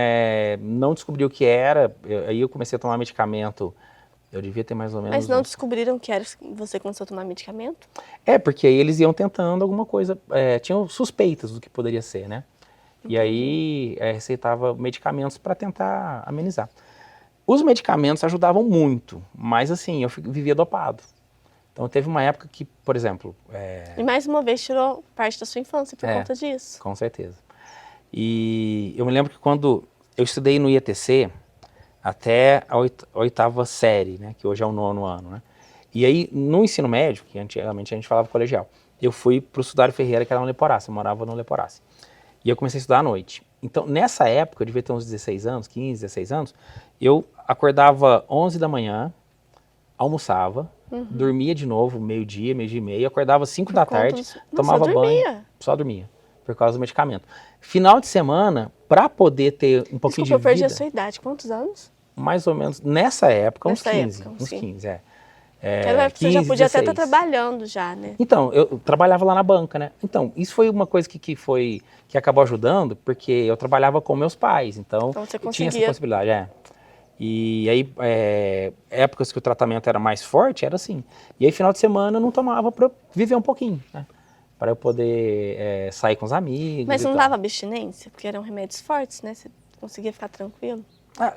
B: não descobri o que era, aí eu comecei a tomar medicamento, eu devia ter mais ou menos...
A: Mas não descobriram que era você começou a tomar medicamento?
B: Porque aí eles iam tentando alguma coisa, tinham suspeitas do que poderia ser, né? E aí receitava medicamentos para tentar amenizar. Os medicamentos ajudavam muito, mas assim, eu vivia dopado. Então teve uma época que, por exemplo...
A: E mais uma vez tirou parte da sua infância por conta disso.
B: Com certeza. E eu me lembro que quando eu estudei no IETC, até a 8ª série, né, que hoje é o 9º ano, né? E aí, no ensino médio, que antigamente a gente falava colegial, eu fui para o Sudário Ferreira, que era no Leporácio, eu morava no Leporácio. E eu comecei a estudar à noite. Então, nessa época, eu devia ter uns 16 anos, 15, 16 anos, eu acordava 11 da manhã, almoçava, dormia de novo, meio-dia, meio-dia e meio, acordava 5 da tarde, tomava banho, só dormia, por causa do medicamento. Final de semana, para poder ter um pouquinho de vida...
A: Desculpa, eu perdi a sua idade, quantos anos?
B: Mais ou menos nessa época, uns 15.
A: Naquela época você já podia 16. Até estar trabalhando já, né?
B: Então, eu trabalhava lá na banca, né? Então, isso foi uma coisa que acabou ajudando, porque eu trabalhava com meus pais, então
A: você
B: tinha essa possibilidade, E aí, épocas que o tratamento era mais forte, era assim. E aí, final de semana, eu não tomava para viver um pouquinho, né? Para eu poder sair com os amigos.
A: Mas não dava abstinência? Porque eram remédios fortes, né? Você conseguia ficar tranquilo?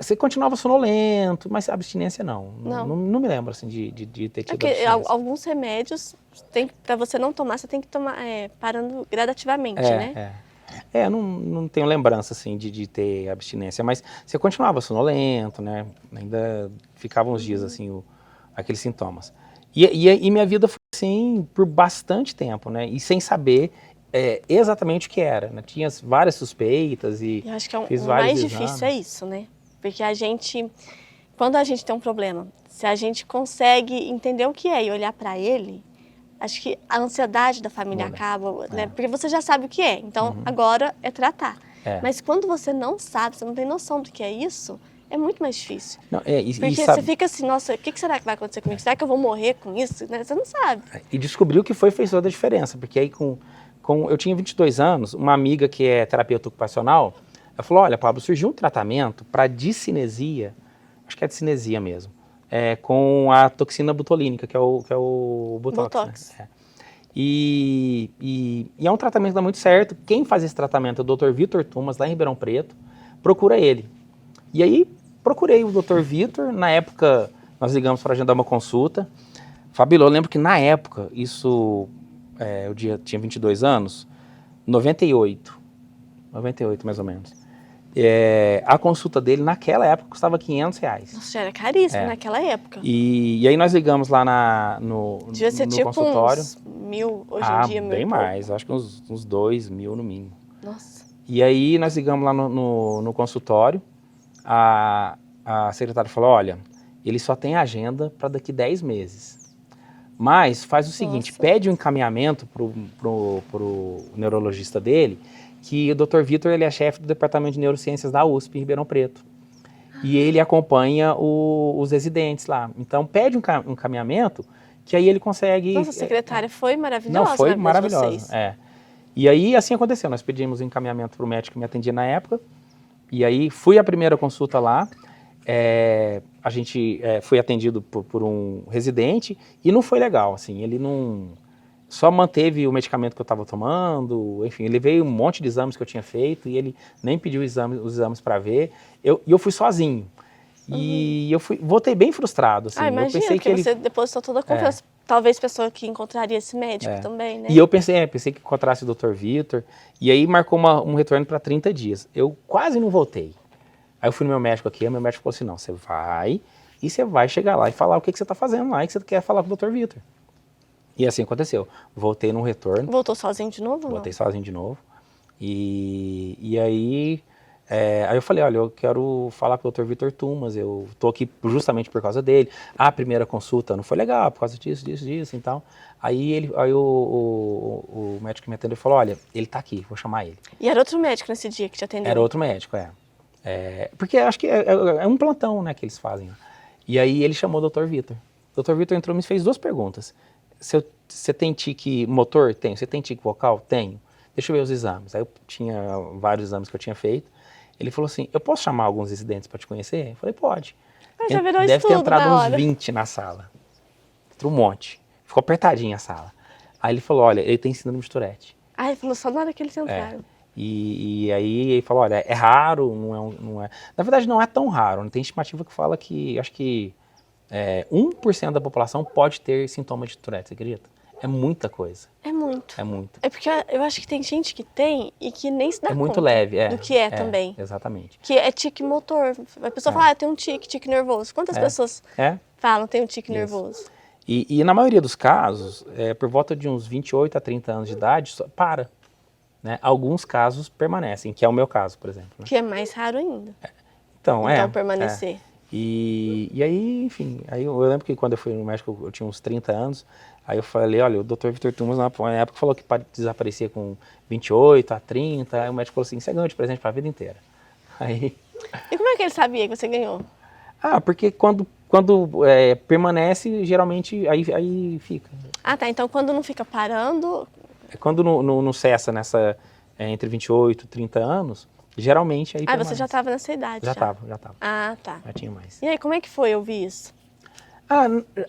B: Você continuava sonolento, mas abstinência não. Não me lembro assim de ter tido abstinência.
A: Alguns remédios, para você não tomar, você tem que tomar parando gradativamente, né?
B: Não tenho lembrança assim de ter abstinência, mas você continuava sonolento, né? Ainda ficavam uns dias assim, aqueles sintomas. E minha vida foi assim por bastante tempo, né? E sem saber exatamente o que era, né? Tinha várias suspeitas e
A: eu acho que
B: fiz vários
A: mais difícil é isso, né? Porque quando a gente tem um problema, se a gente consegue entender o que é e olhar para ele, acho que a ansiedade da família acaba, né? Porque você já sabe o que é, então agora é tratar. Mas quando você não sabe, você não tem noção do que é isso, é muito mais difícil. Porque você fica assim, nossa, o que será que vai acontecer comigo? Será que eu vou morrer com isso? Né? Você não sabe.
B: E descobriu o que fez toda a diferença, porque aí eu tinha 22 anos, uma amiga que é terapeuta ocupacional, ela falou, olha, Pablo, surgiu um tratamento para discinesia, acho que é discinesia mesmo, com a toxina botulínica, que é o Botox. Né? E é um tratamento que dá muito certo. Quem faz esse tratamento é o Dr. Vitor Tumas, lá em Ribeirão Preto. Procura ele. E aí, procurei o Dr. Vitor. Na época, nós ligamos para agendar uma consulta. Fabíola, eu lembro que na época, eu tinha 22 anos, 98 mais ou menos. A consulta dele naquela época custava R$500.
A: Nossa, já era caríssimo naquela época.
B: E aí nós ligamos lá no consultório.
A: Uns 1.000 hoje em dia, 1.000
B: bem mais, acho que uns 2.000 no mínimo.
A: Nossa.
B: E aí nós ligamos lá no consultório, a secretária falou, olha, ele só tem agenda para daqui 10 meses. Mas faz o seguinte, pede um encaminhamento pro neurologista dele, que o Dr. Vitor, ele é chefe do Departamento de Neurociências da USP, em Ribeirão Preto. E ele acompanha os residentes lá. Então, pede um encaminhamento, que aí ele consegue...
A: Nossa, a secretária foi maravilhosa.
B: Não, foi maravilhosa. E aí, assim aconteceu. Nós pedimos um encaminhamento para o médico que me atendia na época. E aí, fui à primeira consulta lá. A gente foi atendido por um residente e não foi legal, assim. Ele não... Só manteve o medicamento que eu estava tomando, enfim, ele veio um monte de exames que eu tinha feito e ele nem pediu os exames para ver. Eu fui sozinho. E eu voltei bem frustrado, assim.
A: Imagina,
B: eu pensei
A: porque você depositou toda a confiança. Talvez pessoa que encontraria esse médico também, né?
B: E eu pensei que encontrasse o Dr. Vitor. E aí marcou um retorno para 30 dias. Eu quase não voltei. Aí eu fui no meu médico aqui, meu médico falou assim, não, você vai chegar lá e falar o que você está fazendo lá e que você quer falar com o Dr. Vitor. E assim aconteceu. Voltei no retorno.
A: Voltou sozinho de novo?
B: Voltei sozinho de novo. E aí eu falei, olha, eu quero falar com o Dr. Vitor Tumas, eu tô aqui justamente por causa dele. A primeira consulta não foi legal, por causa disso, então. Aí o médico que me atendeu falou, olha, ele tá aqui, vou chamar ele.
A: E era outro médico nesse dia que te atendeu?
B: Era outro médico, porque acho que é um plantão, né, que eles fazem. E aí ele chamou o Dr. Vitor. O Dr. Vitor entrou e me fez 2 perguntas. Você tem tique motor? Tenho. Você tem tique vocal? Tenho. Deixa eu ver os exames. Aí eu tinha vários exames que eu tinha feito. Ele falou assim, eu posso chamar alguns residentes para te conhecer? Eu falei, pode. Deve ter entrado uns 20 na sala. Entrou um monte. Ficou apertadinha a sala. Aí ele falou, olha, ele tem síndrome de Tourette.
A: Ele falou só na hora que eles entraram.
B: E aí ele falou, olha, é raro, não é... Na verdade não é tão raro. Tem estimativa que fala que, acho que 1% da população pode ter sintomas de Tourette, você acredita? É muita coisa.
A: É muito.
B: É muito.
A: É porque eu acho que tem gente que tem e que nem se dá conta.
B: É muito leve,
A: do que também.
B: Exatamente.
A: Que é tique motor. A pessoa fala, tem um tique nervoso. Quantas pessoas falam tem um tique nervoso?
B: E na maioria dos casos, por volta de uns 28 a 30 anos de idade, para. Né? Alguns casos permanecem, que é o meu caso, por exemplo. Né?
A: Que é mais raro ainda.
B: Então
A: permanecer.
B: E aí, enfim, aí eu lembro que quando eu fui no médico, eu tinha uns 30 anos, aí eu falei, olha, o Dr. Vitor Tumas na época falou que pode desaparecer com 28 a 30, aí o médico falou assim, você ganhou de presente para a vida inteira. Aí...
A: E como é que ele sabia que você ganhou?
B: Porque quando permanece, geralmente aí fica.
A: Tá. Então quando não fica parando...
B: Quando não cessa entre 28 e 30 anos, geralmente aí permanece.
A: Você já estava nessa idade?
B: Já estava.
A: Tá.
B: Já tinha mais.
A: E aí, como é que foi ouvir isso?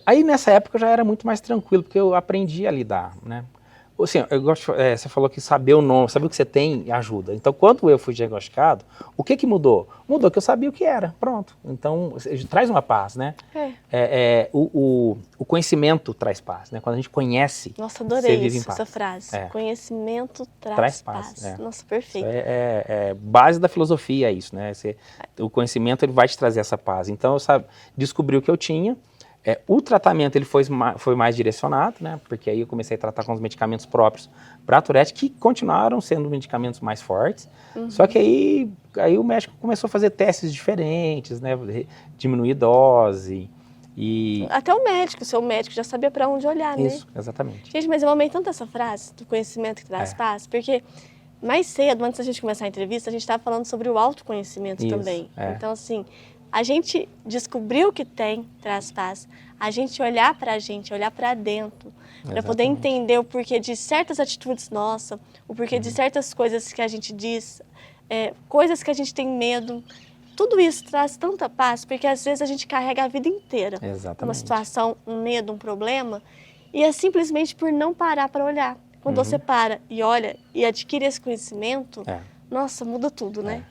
B: Aí nessa época eu já era muito mais tranquilo, porque eu aprendi a lidar, né? Assim, eu gosto, você falou que saber o nome, saber o que você tem ajuda. Então, quando eu fui diagnosticado, o que mudou? Mudou que eu sabia o que era, pronto. Então, traz uma paz, né? O conhecimento traz paz, né? Quando a gente conhece,
A: nossa, adorei
B: você vive em paz.
A: Essa frase. Conhecimento traz paz. Nossa, perfeito.
B: É base da filosofia, isso, né? O conhecimento ele vai te trazer essa paz. Então, eu descobri o que eu tinha. O tratamento ele foi mais direcionado, né? Porque aí eu comecei a tratar com os medicamentos próprios para a Tourette, que continuaram sendo medicamentos mais fortes. Só que aí o médico começou a fazer testes diferentes, né? Diminuir dose e...
A: Até o seu médico já sabia para onde olhar, né?
B: Isso, exatamente.
A: Gente, mas eu amei tanto essa frase do conhecimento que traz paz, porque mais cedo, antes da gente começar a entrevista, a gente estava falando sobre o autoconhecimento também. Então, assim... A gente descobrir o que tem, traz paz. A gente olhar pra gente, olhar pra dentro, para poder entender o porquê de certas atitudes nossas, o porquê de certas coisas que a gente diz, coisas que a gente tem medo. Tudo isso traz tanta paz, porque às vezes a gente carrega a vida inteira. Uma situação, um medo, um problema, e é simplesmente por não parar para olhar. Quando você para e olha e adquire esse conhecimento, nossa, muda tudo, né?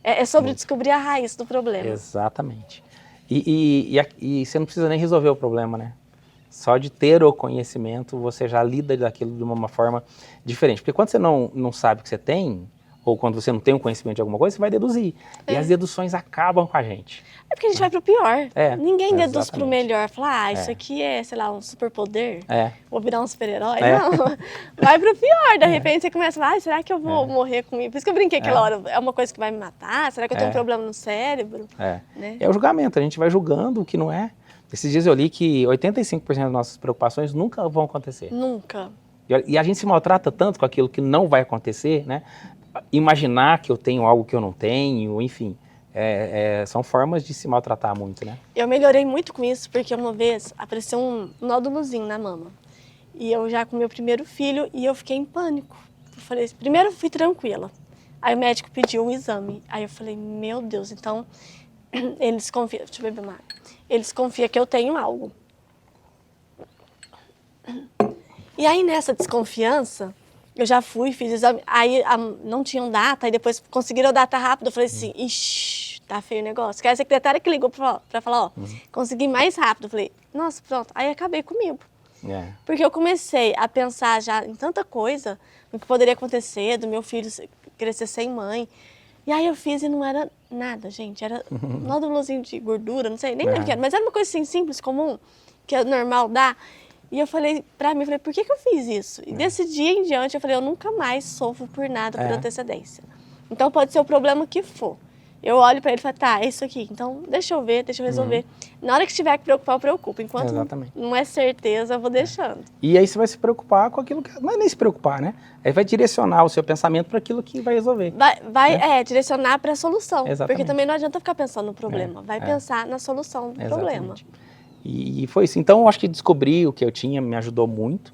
A: É sobre descobrir a raiz do problema.
B: Exatamente. E você não precisa nem resolver o problema, né? Só de ter o conhecimento, você já lida daquilo de uma forma diferente. Porque quando você não sabe o que você tem, ou quando você não tem um conhecimento de alguma coisa, você vai deduzir. E as deduções acabam com a gente.
A: Porque a gente vai pro pior. Ninguém deduz pro melhor. Fala, isso aqui é, sei lá, um superpoder. Vou virar um super-herói. Não, vai pro pior. De repente você começa a falar, será que eu vou morrer comigo? Por isso que eu brinquei aquela hora, é uma coisa que vai me matar? Será que eu tenho um problema no cérebro? Né?
B: É o julgamento, a gente vai julgando o que não é. Esses dias eu li que 85% das nossas preocupações nunca vão acontecer.
A: Nunca.
B: E a gente se maltrata tanto com aquilo que não vai acontecer, né? Imaginar que eu tenho algo que eu não tenho, enfim, são formas de se maltratar muito, né?
A: Eu melhorei muito com isso, porque uma vez apareceu um nódulozinho na mama. E eu já com meu primeiro filho, e eu fiquei em pânico. Eu falei, primeiro eu fui tranquila. Aí o médico pediu um exame. Aí eu falei, meu Deus, então eles confiam, deixa eu beber uma água. Eles confiam que eu tenho algo. E aí nessa desconfiança, eu já fui, fiz exame, aí não tinham data, aí depois conseguiram data rápido, eu falei assim, ixi, tá feio o negócio. Que a secretária que ligou pra falar, consegui mais rápido. Eu falei, nossa, pronto, aí acabei comigo. Porque eu comecei a pensar já em tanta coisa, no que poderia acontecer, do meu filho crescer sem mãe. E aí eu fiz e não era nada, gente, era um nódulozinho de gordura, não sei, nem lembro o que era, mas era uma coisa assim simples, comum, que é normal dar. E eu falei pra mim, por que eu fiz isso? E desse dia em diante eu falei, eu nunca mais sofro por nada por antecedência. Então pode ser o problema que for. Eu olho pra ele e falo, tá, é isso aqui, então deixa eu ver, deixa eu resolver. Na hora que tiver que preocupar, eu preocupo. Enquanto não é certeza, eu vou deixando.
B: E aí você vai se preocupar com aquilo que... Não é nem se preocupar, né? Aí vai direcionar o seu pensamento para aquilo que vai resolver.
A: Vai direcionar para a solução.
B: Exatamente.
A: Porque também não adianta ficar pensando no problema. Vai pensar na solução do problema.
B: E foi isso. Então, eu acho que descobrir o que eu tinha me ajudou muito.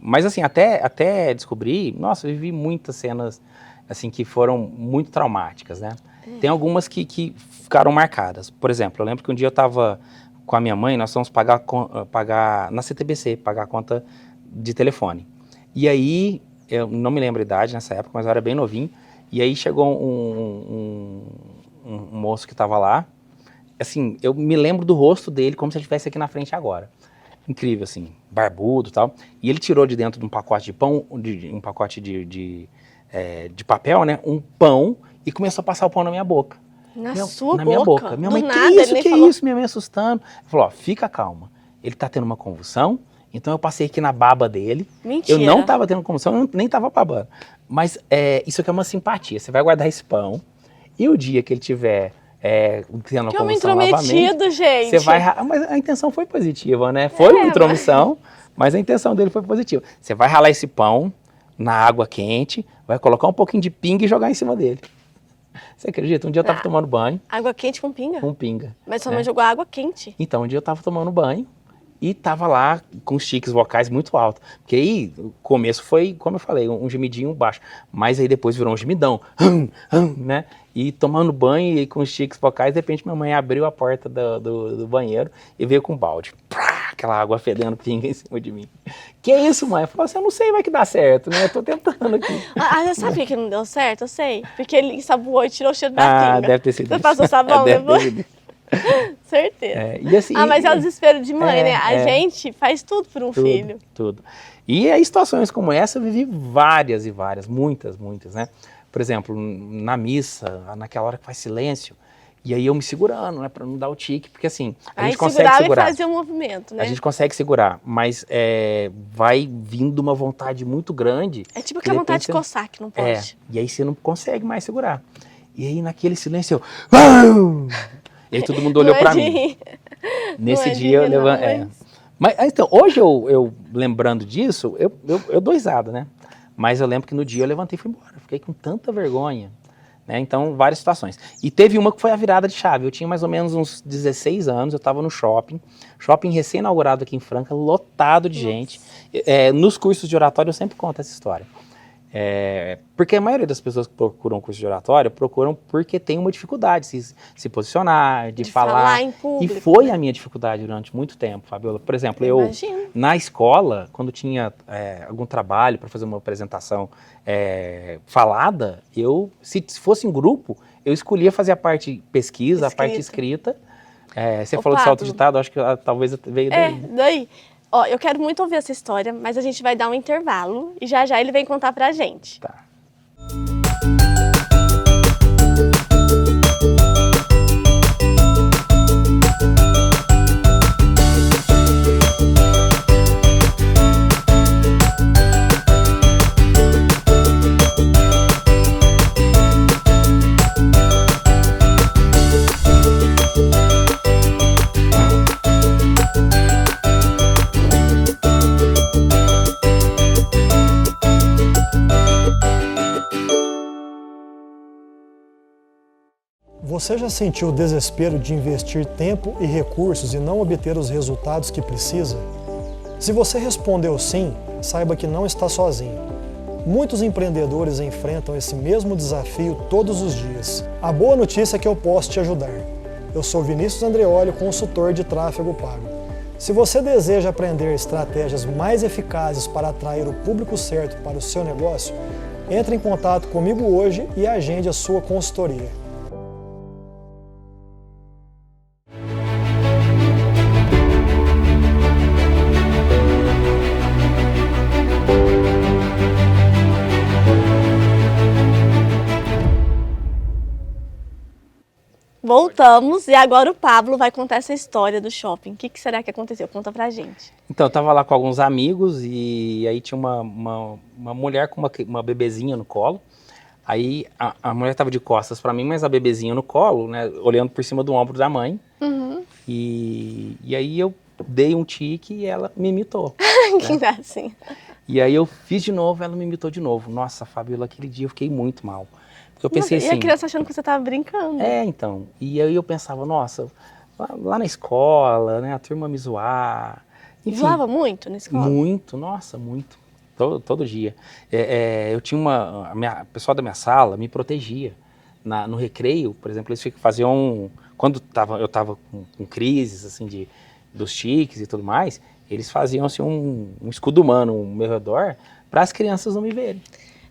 B: Mas assim, até descobrir, nossa, eu vivi muitas cenas assim, que foram muito traumáticas, né? Tem algumas que ficaram marcadas. Por exemplo, eu lembro que um dia eu estava com a minha mãe, nós fomos pagar na CTBC, pagar a conta de telefone. E aí, eu não me lembro a idade nessa época, mas eu era bem novinho, e aí chegou um moço que estava lá, assim, eu me lembro do rosto dele como se ele estivesse aqui na frente agora. Incrível, assim, barbudo e tal. E ele tirou de dentro de um pacote de pão, um pacote de papel, né, um pão, e começou a passar o pão na minha boca.
A: Na
B: minha boca. Minha mãe, que isso? Minha mãe assustando. Ele falou, ó, fica calma. Ele tá tendo uma convulsão, então eu passei aqui na baba dele.
A: Mentira.
B: Eu não tava tendo convulsão, eu nem tava babando. Mas isso aqui é uma simpatia. Você vai guardar esse pão, e o dia que ele tiver tendo uma convulsão novamente,
A: gente.
B: você vai... Mas a intenção foi positiva, né? Foi uma intromissão, mas a intenção dele foi positiva. Você vai ralar esse pão na água quente, vai colocar um pouquinho de pinga e jogar em cima dele. Você acredita? Um dia eu tava tomando banho.
A: Água quente com pinga?
B: Com pinga.
A: Mas sua mãe jogou água quente.
B: Então, um dia eu tava tomando banho e tava lá com os tiques vocais muito altos. Porque aí, o começo foi, como eu falei, um gemidinho baixo. Mas aí depois virou um gemidão, né? E tomando banho e com os tiques vocais, de repente minha mãe abriu a porta do banheiro e veio com um balde. Aquela água fedendo pinga em cima de mim. Que isso, mãe? Eu falei assim, eu não sei, vai que dá certo, né? Eu tô tentando aqui.
A: Você sabe por que não deu certo? Eu sei. Porque ele ensaboou e tirou o cheiro da pinga.
B: Deve ter sido
A: Você passou sabão depois?
B: E
A: Certeza.
B: assim,
A: mas é o desespero de mãe, né? A gente faz tudo por um filho.
B: Tudo. E aí, situações como essa, eu vivi várias e várias, muitas, né? Por exemplo, na missa, naquela hora que faz silêncio, e aí eu me segurando, né, pra não dar o tique, porque assim, a gente consegue segurar.
A: E fazer um movimento, né?
B: A gente consegue segurar, mas vai vindo uma vontade muito grande.
A: É tipo aquela vontade de coçar, que não pode.
B: E aí você não consegue mais segurar. E aí naquele silêncio eu... E aí todo mundo olhou pra mim. Nesse dia eu levantei. Mas então, hoje eu lembrando disso, eu dou risada, né? Mas eu lembro que no dia eu levantei e fui embora. Fiquei com tanta vergonha. Né? Então, várias situações. E teve uma que foi a virada de chave. Eu tinha mais ou menos uns 16 anos, eu estava no shopping recém-inaugurado aqui em Franca, lotado de gente. Nos cursos de oratório eu sempre conto essa história. Porque a maioria das pessoas que procuram curso de oratório procuram porque tem uma dificuldade de se posicionar, de falar
A: em público.
B: E foi a minha dificuldade durante muito tempo, Fabiola. Por exemplo, eu na escola, quando tinha algum trabalho para fazer uma apresentação falada, se fosse em grupo, eu escolhia fazer a parte pesquisa, a parte escrita. Você falou de salto ditado, acho que talvez veio
A: daí. Ó, eu quero muito ouvir essa história, mas a gente vai dar um intervalo e já ele vem contar pra gente.
B: Tá.
D: Você já sentiu o desespero de investir tempo e recursos e não obter os resultados que precisa? Se você respondeu sim, saiba que não está sozinho. Muitos empreendedores enfrentam esse mesmo desafio todos os dias. A boa notícia é que eu posso te ajudar. Eu sou Vinícius Andreoli, consultor de tráfego pago. Se você deseja aprender estratégias mais eficazes para atrair o público certo para o seu negócio, entre em contato comigo hoje e agende a sua consultoria.
A: Voltamos e agora o Pablo vai contar essa história do shopping. O que será que aconteceu? Conta pra gente.
B: Então, eu tava lá com alguns amigos e aí tinha uma mulher com uma bebezinha no colo. Aí a mulher tava de costas pra mim, mas a bebezinha no colo, né, olhando por cima do ombro da mãe.
A: Uhum.
B: E aí eu dei um tique e ela me imitou.
A: Que gracinha.
B: E aí eu fiz de novo, ela me imitou de novo. Nossa, Fabiola, aquele dia eu fiquei muito mal. Eu pensei assim,
A: e a criança achando que você tava brincando.
B: Então. E aí eu pensava, nossa, lá na escola, né, a turma me zoar. Enfim,
A: zoava muito na escola?
B: Muito, nossa, muito. Todo dia. Eu tinha a pessoa da minha sala me protegia. No recreio, por exemplo, eles faziam, quando eu tava com crises, assim, dos tiques e tudo mais, eles faziam, assim, um escudo humano ao meu redor para as crianças não me verem.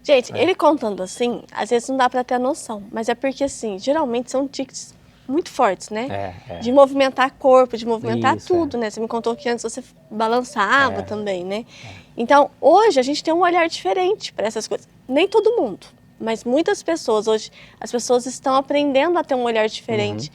A: Gente, ele contando assim, às vezes não dá pra ter a noção, mas é porque assim, geralmente são tiques muito fortes, né? De movimentar corpo, de movimentar tudo, né? Você me contou que antes você balançava também, né? Então, hoje a gente tem um olhar diferente para essas coisas. Nem todo mundo, mas muitas pessoas, hoje as pessoas estão aprendendo a ter um olhar diferente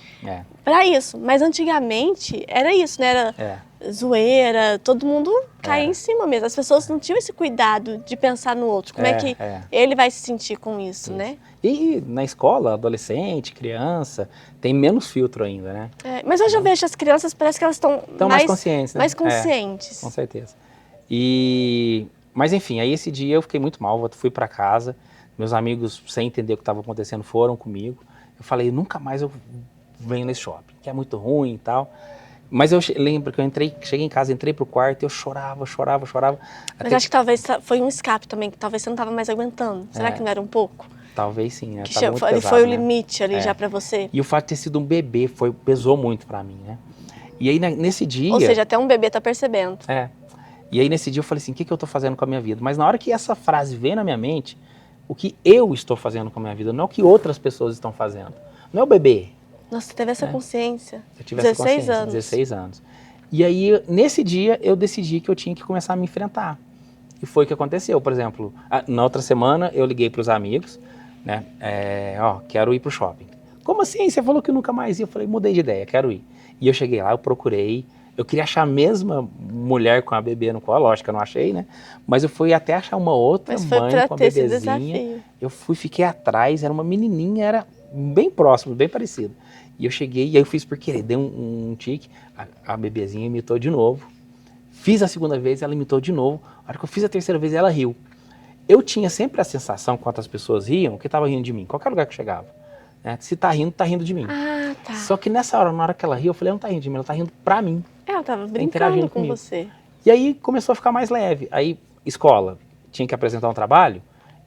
A: para isso. Mas antigamente era isso, né? Era zoeira, todo mundo caía em cima mesmo. As pessoas não tinham esse cuidado de pensar no outro. Como é que ele vai se sentir com isso, né?
B: E na escola, adolescente, criança, tem menos filtro ainda, né?
A: Mas hoje eu vejo as crianças, parece que elas estão
B: mais conscientes, né?
A: Mais conscientes.
B: Com certeza. Mas enfim, aí esse dia eu fiquei muito mal, fui para casa, Meus amigos, sem entender o que estava acontecendo, foram comigo. Eu falei, nunca mais eu venho nesse shopping, que é muito ruim e tal. Mas eu lembro que eu cheguei em casa, entrei pro quarto e eu chorava.
A: Mas acho que talvez foi um escape também, que talvez você não estava mais aguentando. Será que não era um pouco?
B: Talvez sim, né?
A: Que foi o limite ali já pra você?
B: E o fato de ter sido um bebê pesou muito pra mim, né? E aí nesse dia...
A: Ou seja, até um bebê tá percebendo.
B: E aí nesse dia eu falei assim, o que eu tô fazendo com a minha vida? Mas na hora que essa frase veio na minha mente, o que eu estou fazendo com a minha vida, não é o que outras pessoas estão fazendo. Não é o bebê.
A: Nossa, você teve essa consciência.
B: Eu tive essa consciência, 16 anos. E aí, nesse dia, eu decidi que eu tinha que começar a me enfrentar. E foi o que aconteceu. Por exemplo, na outra semana, eu liguei para os amigos, né? Quero ir pro shopping. Como assim? Você falou que nunca mais ia. Eu falei, mudei de ideia, quero ir. E eu cheguei lá, eu procurei. Eu queria achar a mesma mulher com a bebê no colo, lógico que eu não achei, né? Mas eu fui até achar uma outra mãe com a bebezinha. Eu fiquei atrás, era uma menininha, era bem próximo, bem parecido. E eu cheguei, e aí eu fiz por querer, dei um tique, a bebezinha imitou de novo. Fiz a segunda vez, ela imitou de novo. A hora que eu fiz a terceira vez, ela riu. Eu tinha sempre a sensação, quando as pessoas riam, que estava rindo de mim, qualquer lugar que eu chegava. Né? Se tá rindo de mim.
A: Ah, tá.
B: Só que nessa hora, na hora que ela riu, eu falei, ela não tá rindo de mim, ela tá rindo pra mim.
A: Ela tava brincando com você.
B: E aí começou a ficar mais leve. Aí, escola, tinha que apresentar um trabalho,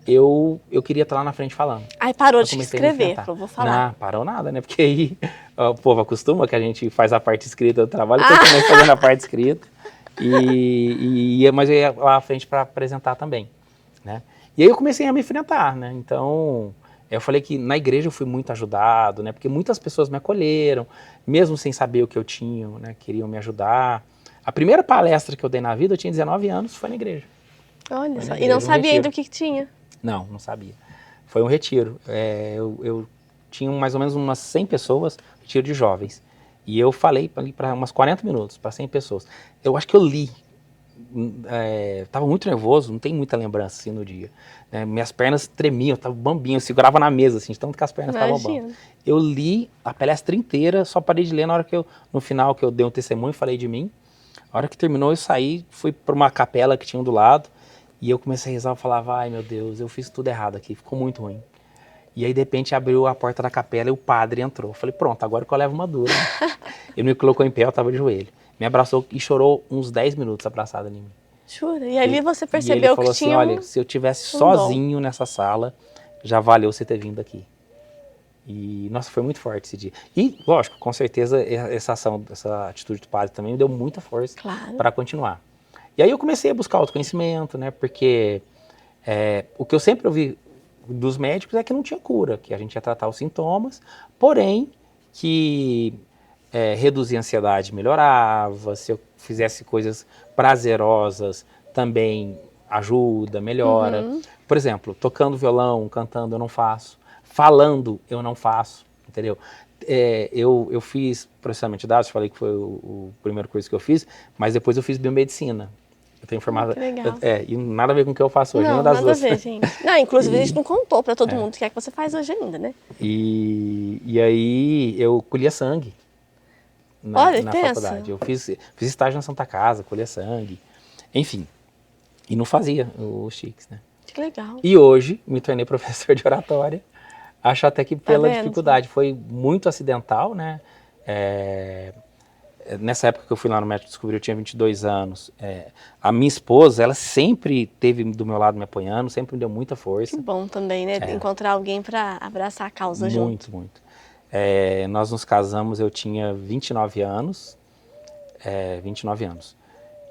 B: eu queria estar lá na frente falando.
A: Aí parou de escrever, falou, vou falar.
B: Não, parou nada, né? Porque aí o povo acostuma que a gente faz a parte escrita do trabalho, eu continuei fazendo a parte escrita. Mas eu ia lá à frente para apresentar também, né? E aí eu comecei a me enfrentar, né? Então, eu falei que na igreja eu fui muito ajudado, né? Porque muitas pessoas me acolheram, mesmo sem saber o que eu tinha, né? Queriam me ajudar. A primeira palestra que eu dei na vida, eu tinha 19 anos, foi na igreja.
A: Olha só, e não sabia ainda o que tinha?
B: Não sabia. Foi um retiro. Eu tinha mais ou menos umas 100 pessoas, retiro de jovens. E eu falei para umas 40 minutos, para 100 pessoas. Eu acho que eu li. Tava muito nervoso, não tem muita lembrança assim no dia. Minhas pernas tremiam, tava bambinho, eu segurava na mesa, assim, de tanto que as pernas estavam bambas. Eu li a palestra inteira, só parei de ler na hora que no final que eu dei um testemunho, falei de mim. A hora que terminou, eu saí, fui para uma capela que tinha do lado, e eu comecei a rezar, eu falava, ai meu Deus, eu fiz tudo errado aqui, ficou muito ruim. E aí, de repente, abriu a porta da capela e o padre entrou. Eu falei, pronto, agora que eu levo uma dura. Ele me colocou em pé, eu tava de joelho. Me abraçou e chorou uns 10 minutos abraçado em mim.
A: Jura? E ali você percebeu que tinha
B: assim, olha, se eu tivesse sozinho nessa sala, já valeu você ter vindo aqui. E, nossa, foi muito forte esse dia. E, lógico, com certeza, essa atitude do padre também me deu muita força para continuar. E aí eu comecei a buscar autoconhecimento, né? Porque o que eu sempre ouvi dos médicos é que não tinha cura, que a gente ia tratar os sintomas, porém que reduzir a ansiedade melhorava, se eu fizesse coisas prazerosas também ajuda, melhora. Uhum. Por exemplo, tocando violão, cantando eu não faço, falando eu não faço, entendeu? Eu fiz processamento de dados, falei que foi o primeiro curso que eu fiz, mas depois eu fiz biomedicina. Eu tenho formado. E nada a ver com o que eu faço hoje, nenhuma das duas.
A: Nada a ver, gente. Não, inclusive a gente não contou pra todo mundo o que é que você faz hoje ainda, né?
B: E aí eu colhia sangue na faculdade. Eu fiz estágio na Santa Casa, colhia sangue, enfim. E não fazia os chiques, né?
A: Que legal.
B: E hoje me tornei professor de oratória. Acho até que pela dificuldade. Foi muito acidental, né? Nessa época que eu fui lá no médico descobri, eu tinha 22 anos. A minha esposa, ela sempre esteve do meu lado me apoiando, sempre me deu muita força.
A: Que bom também, né? Encontrar alguém para abraçar a causa junto.
B: Muito, muito. Nós nos casamos, eu tinha 29 anos. 29 anos.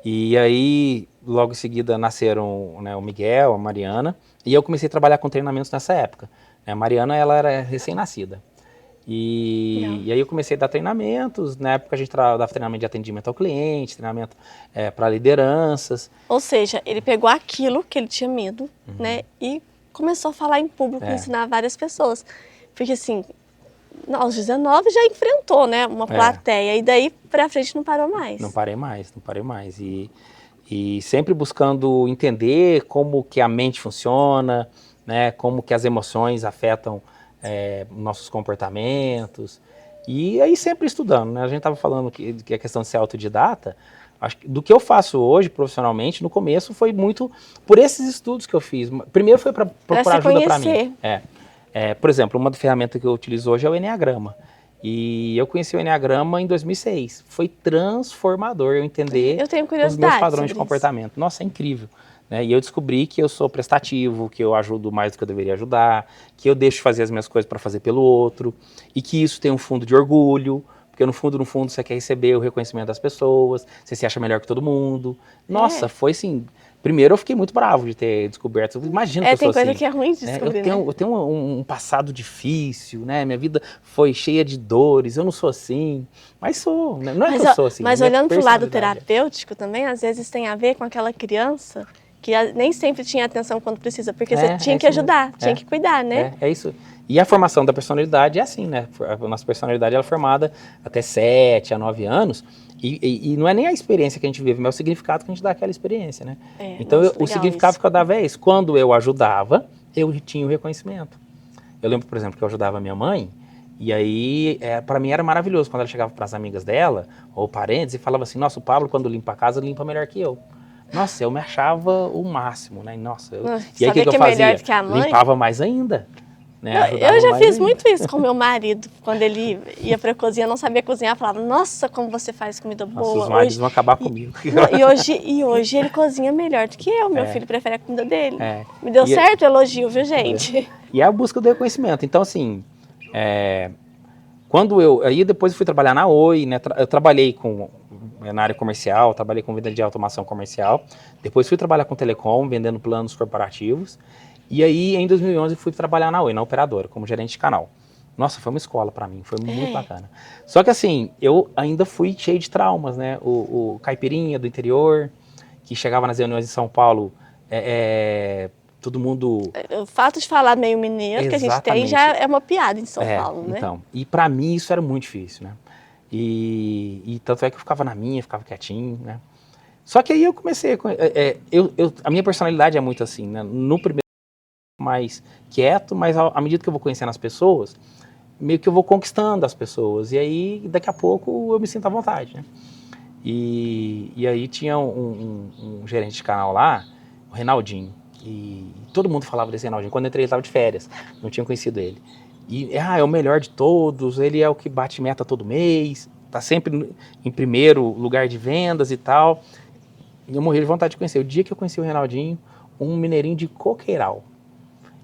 B: E aí, logo em seguida, nasceram, né, o Miguel, a Mariana. E eu comecei a trabalhar com treinamentos nessa época. A Mariana, ela era recém-nascida. E aí eu comecei a dar treinamentos, na época a gente dava treinamento de atendimento ao cliente, treinamento para lideranças.
A: Ou seja, ele pegou aquilo que ele tinha medo, né, e começou a falar em público, ensinar várias pessoas. Porque assim, aos 19 já enfrentou, né, uma plateia, e daí pra frente não parou mais.
B: Não parei mais. E sempre buscando entender como que a mente funciona, né, como que as emoções afetam nossos comportamentos, e aí sempre estudando, né? A gente estava falando que a questão de ser autodidata, Acho que do que eu faço hoje profissionalmente, no começo foi muito por esses estudos que eu fiz. Primeiro foi para procurar ajuda para mim. Por exemplo, uma ferramenta que eu utilizo hoje é o Enneagrama. E eu conheci o Enneagrama em 2006. Foi transformador eu entender os meus padrões de comportamento. Isso. Nossa, é incrível. Né? E eu descobri que eu sou prestativo, que eu ajudo mais do que eu deveria ajudar, que eu deixo de fazer as minhas coisas para fazer pelo outro, e que isso tem um fundo de orgulho, porque no fundo você quer receber o reconhecimento das pessoas, você se acha melhor que todo mundo. Nossa, foi assim... Primeiro eu fiquei muito bravo de ter descoberto. Imagina que eu sou assim.
A: Tem coisa que é ruim de descobrir,
B: eu tenho um passado difícil, né? Minha vida foi cheia de dores, eu não sou assim. Mas sou, né? Não é que eu sou assim.
A: Mas olhando para o lado terapêutico também, às vezes tem a ver com aquela criança que nem sempre tinha atenção quando precisa, porque você tinha que ajudar, tinha que cuidar, né?
B: É isso. E a formação da personalidade é assim, né? A nossa personalidade ela é formada até 7 a 9 anos. E não é nem a experiência que a gente vive, mas é o significado que a gente dá àquela experiência, né? Então, o significado que eu dava é isso. Quando eu ajudava, eu tinha o reconhecimento. Eu lembro, por exemplo, que eu ajudava a minha mãe, e aí, para mim era maravilhoso quando ela chegava para as amigas dela, ou parentes, e falava assim, nossa, o Pablo, quando limpa a casa, limpa melhor que eu. Nossa, eu me achava o máximo, né? Nossa, e aí o que eu fazia? Limpava mais ainda. Né,
A: eu já fiz muito isso com meu marido. Quando ele ia pra cozinha, não sabia cozinhar, falava, nossa, como você faz comida boa.
B: Nossa, os maridos vão acabar comigo.
A: E hoje ele cozinha melhor do que eu. Meu filho prefere a comida dele. Me deu certo o elogio, viu, gente?
B: E é a busca do reconhecimento. Então, assim, aí depois eu fui trabalhar na Oi, né? Eu trabalhei na área comercial, trabalhei com venda de automação comercial. Depois fui trabalhar com telecom, vendendo planos corporativos. E aí, em 2011, fui trabalhar na Oi, na operadora, como gerente de canal. Nossa, foi uma escola para mim, foi muito bacana. Só que assim, eu ainda fui cheio de traumas, né? O caipirinha do interior, que chegava nas reuniões em São Paulo, todo mundo...
A: O fato de falar meio mineiro que a gente tem já é uma piada em São Paulo, né?
B: Então, e para mim isso era muito difícil, né? E tanto é que eu ficava na minha, ficava quietinho, né? Só que aí eu comecei, a minha personalidade é muito assim, né? No primeiro mais quieto, mas à medida que eu vou conhecendo as pessoas, meio que eu vou conquistando as pessoas, e aí daqui a pouco eu me sinto à vontade, né? E aí tinha um gerente de canal lá, o Reinaldinho, e todo mundo falava desse Reinaldinho. Quando eu entrei ele estava de férias, não tinha conhecido ele. E é o melhor de todos, ele é o que bate meta todo mês, tá sempre em primeiro lugar de vendas e tal. E eu morri de vontade de conhecer. O dia que eu conheci o Reinaldinho, um mineirinho de Coqueiral.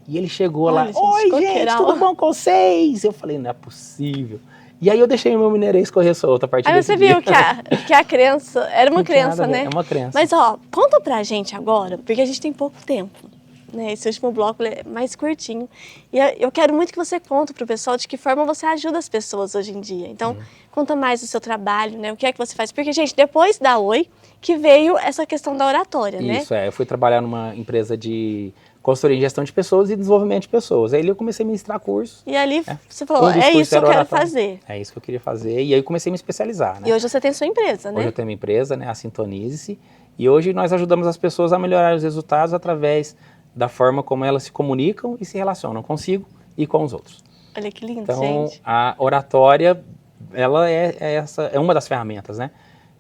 B: E ele chegou lá, oi gente, tudo bom com vocês? Eu falei, não é possível. E aí eu deixei o meu mineirês correr solto a partir desse
A: dia. Aí você viu que a crença, era uma crença, né?
B: É uma crença.
A: Mas ó, conta pra gente agora, porque a gente tem pouco tempo, né? Esse último bloco é mais curtinho. E eu quero muito que você conte pro pessoal de que forma você ajuda as pessoas hoje em dia. Então, conta mais do seu trabalho, né? O que é que você faz? Porque, gente, depois da Oi, que veio essa questão da oratória, né?
B: Isso, eu fui trabalhar numa empresa de consultoria em gestão de pessoas e desenvolvimento de pessoas. Aí eu comecei a ministrar cursos.
A: E ali você falou, é isso que eu quero fazer.
B: É isso que eu queria fazer. E aí eu comecei a me especializar, né?
A: E hoje você tem sua empresa, né?
B: Hoje eu tenho minha empresa, né? A Sintonize-se. E hoje nós ajudamos as pessoas a melhorar os resultados através da forma como elas se comunicam e se relacionam consigo e com os outros.
A: Olha que lindo,
B: então,
A: gente.
B: A oratória, ela é uma das ferramentas, né?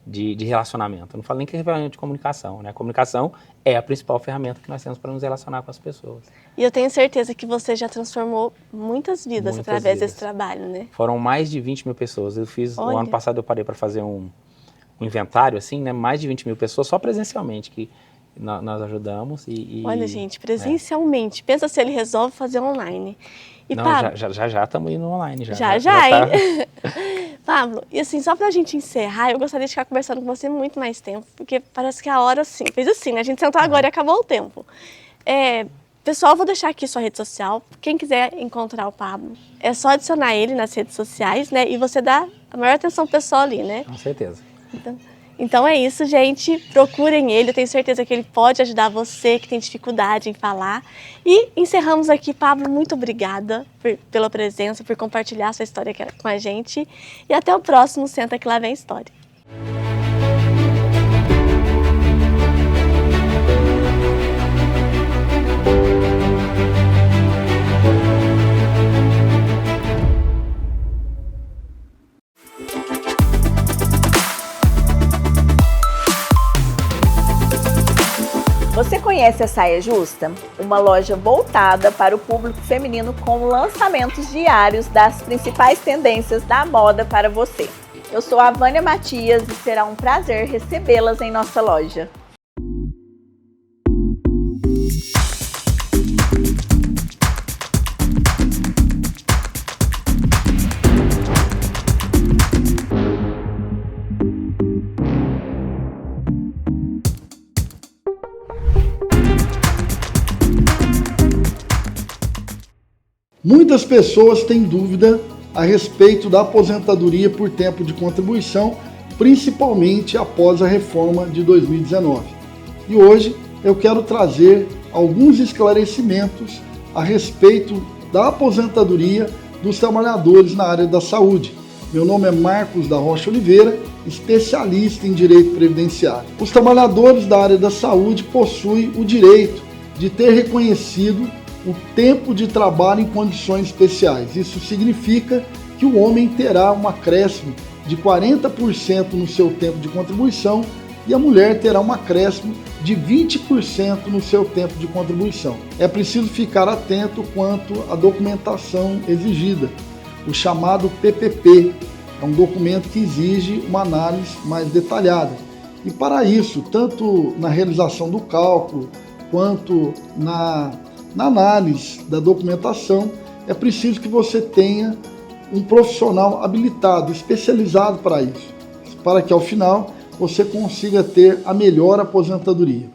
B: De relacionamento. Eu não falo nem que é ferramenta de comunicação, né? A comunicação é a principal ferramenta que nós temos para nos relacionar com as pessoas.
A: E eu tenho certeza que você já transformou muitas vidas através desse trabalho, né?
B: Foram mais de 20 mil pessoas. Eu fiz, o ano passado eu parei para fazer um inventário, assim, né? Mais de 20 mil pessoas só presencialmente que nós ajudamos.
A: Olha, gente, presencialmente. Pensa se ele resolve fazer online. E,
B: não,
A: Pablo,
B: já estamos indo online.
A: Já, hein? Pablo, e assim, só pra gente encerrar, eu gostaria de ficar conversando com você muito mais tempo, porque parece que a hora, assim, fez assim, né? A gente sentou agora e acabou o tempo. Pessoal, eu vou deixar aqui sua rede social. Quem quiser encontrar o Pablo, é só adicionar ele nas redes sociais, né? E você dá a maior atenção pessoal ali, né?
B: Com certeza.
A: Então é isso, gente. Procurem ele, eu tenho certeza que ele pode ajudar você que tem dificuldade em falar. E encerramos aqui. Pablo, muito obrigada pela presença, por compartilhar sua história com a gente. E até o próximo Senta Que Lá Vem História.
E: Você conhece a Saia Justa? Uma loja voltada para o público feminino com lançamentos diários das principais tendências da moda para você. Eu sou a Vânia Matias e será um prazer recebê-las em nossa loja.
F: Muitas pessoas têm dúvida a respeito da aposentadoria por tempo de contribuição, principalmente após a reforma de 2019. E hoje eu quero trazer alguns esclarecimentos a respeito da aposentadoria dos trabalhadores na área da saúde. Meu nome é Marcos da Rocha Oliveira, especialista em direito previdenciário. Os trabalhadores da área da saúde possuem o direito de ter reconhecido o tempo de trabalho em condições especiais. Isso significa que o homem terá um acréscimo de 40% no seu tempo de contribuição e a mulher terá um acréscimo de 20% no seu tempo de contribuição. É preciso ficar atento quanto à documentação exigida, o chamado PPP. É um documento que exige uma análise mais detalhada. E para isso, tanto na realização do cálculo quanto na análise da documentação, é preciso que você tenha um profissional habilitado, especializado para isso, para que ao final você consiga ter a melhor aposentadoria.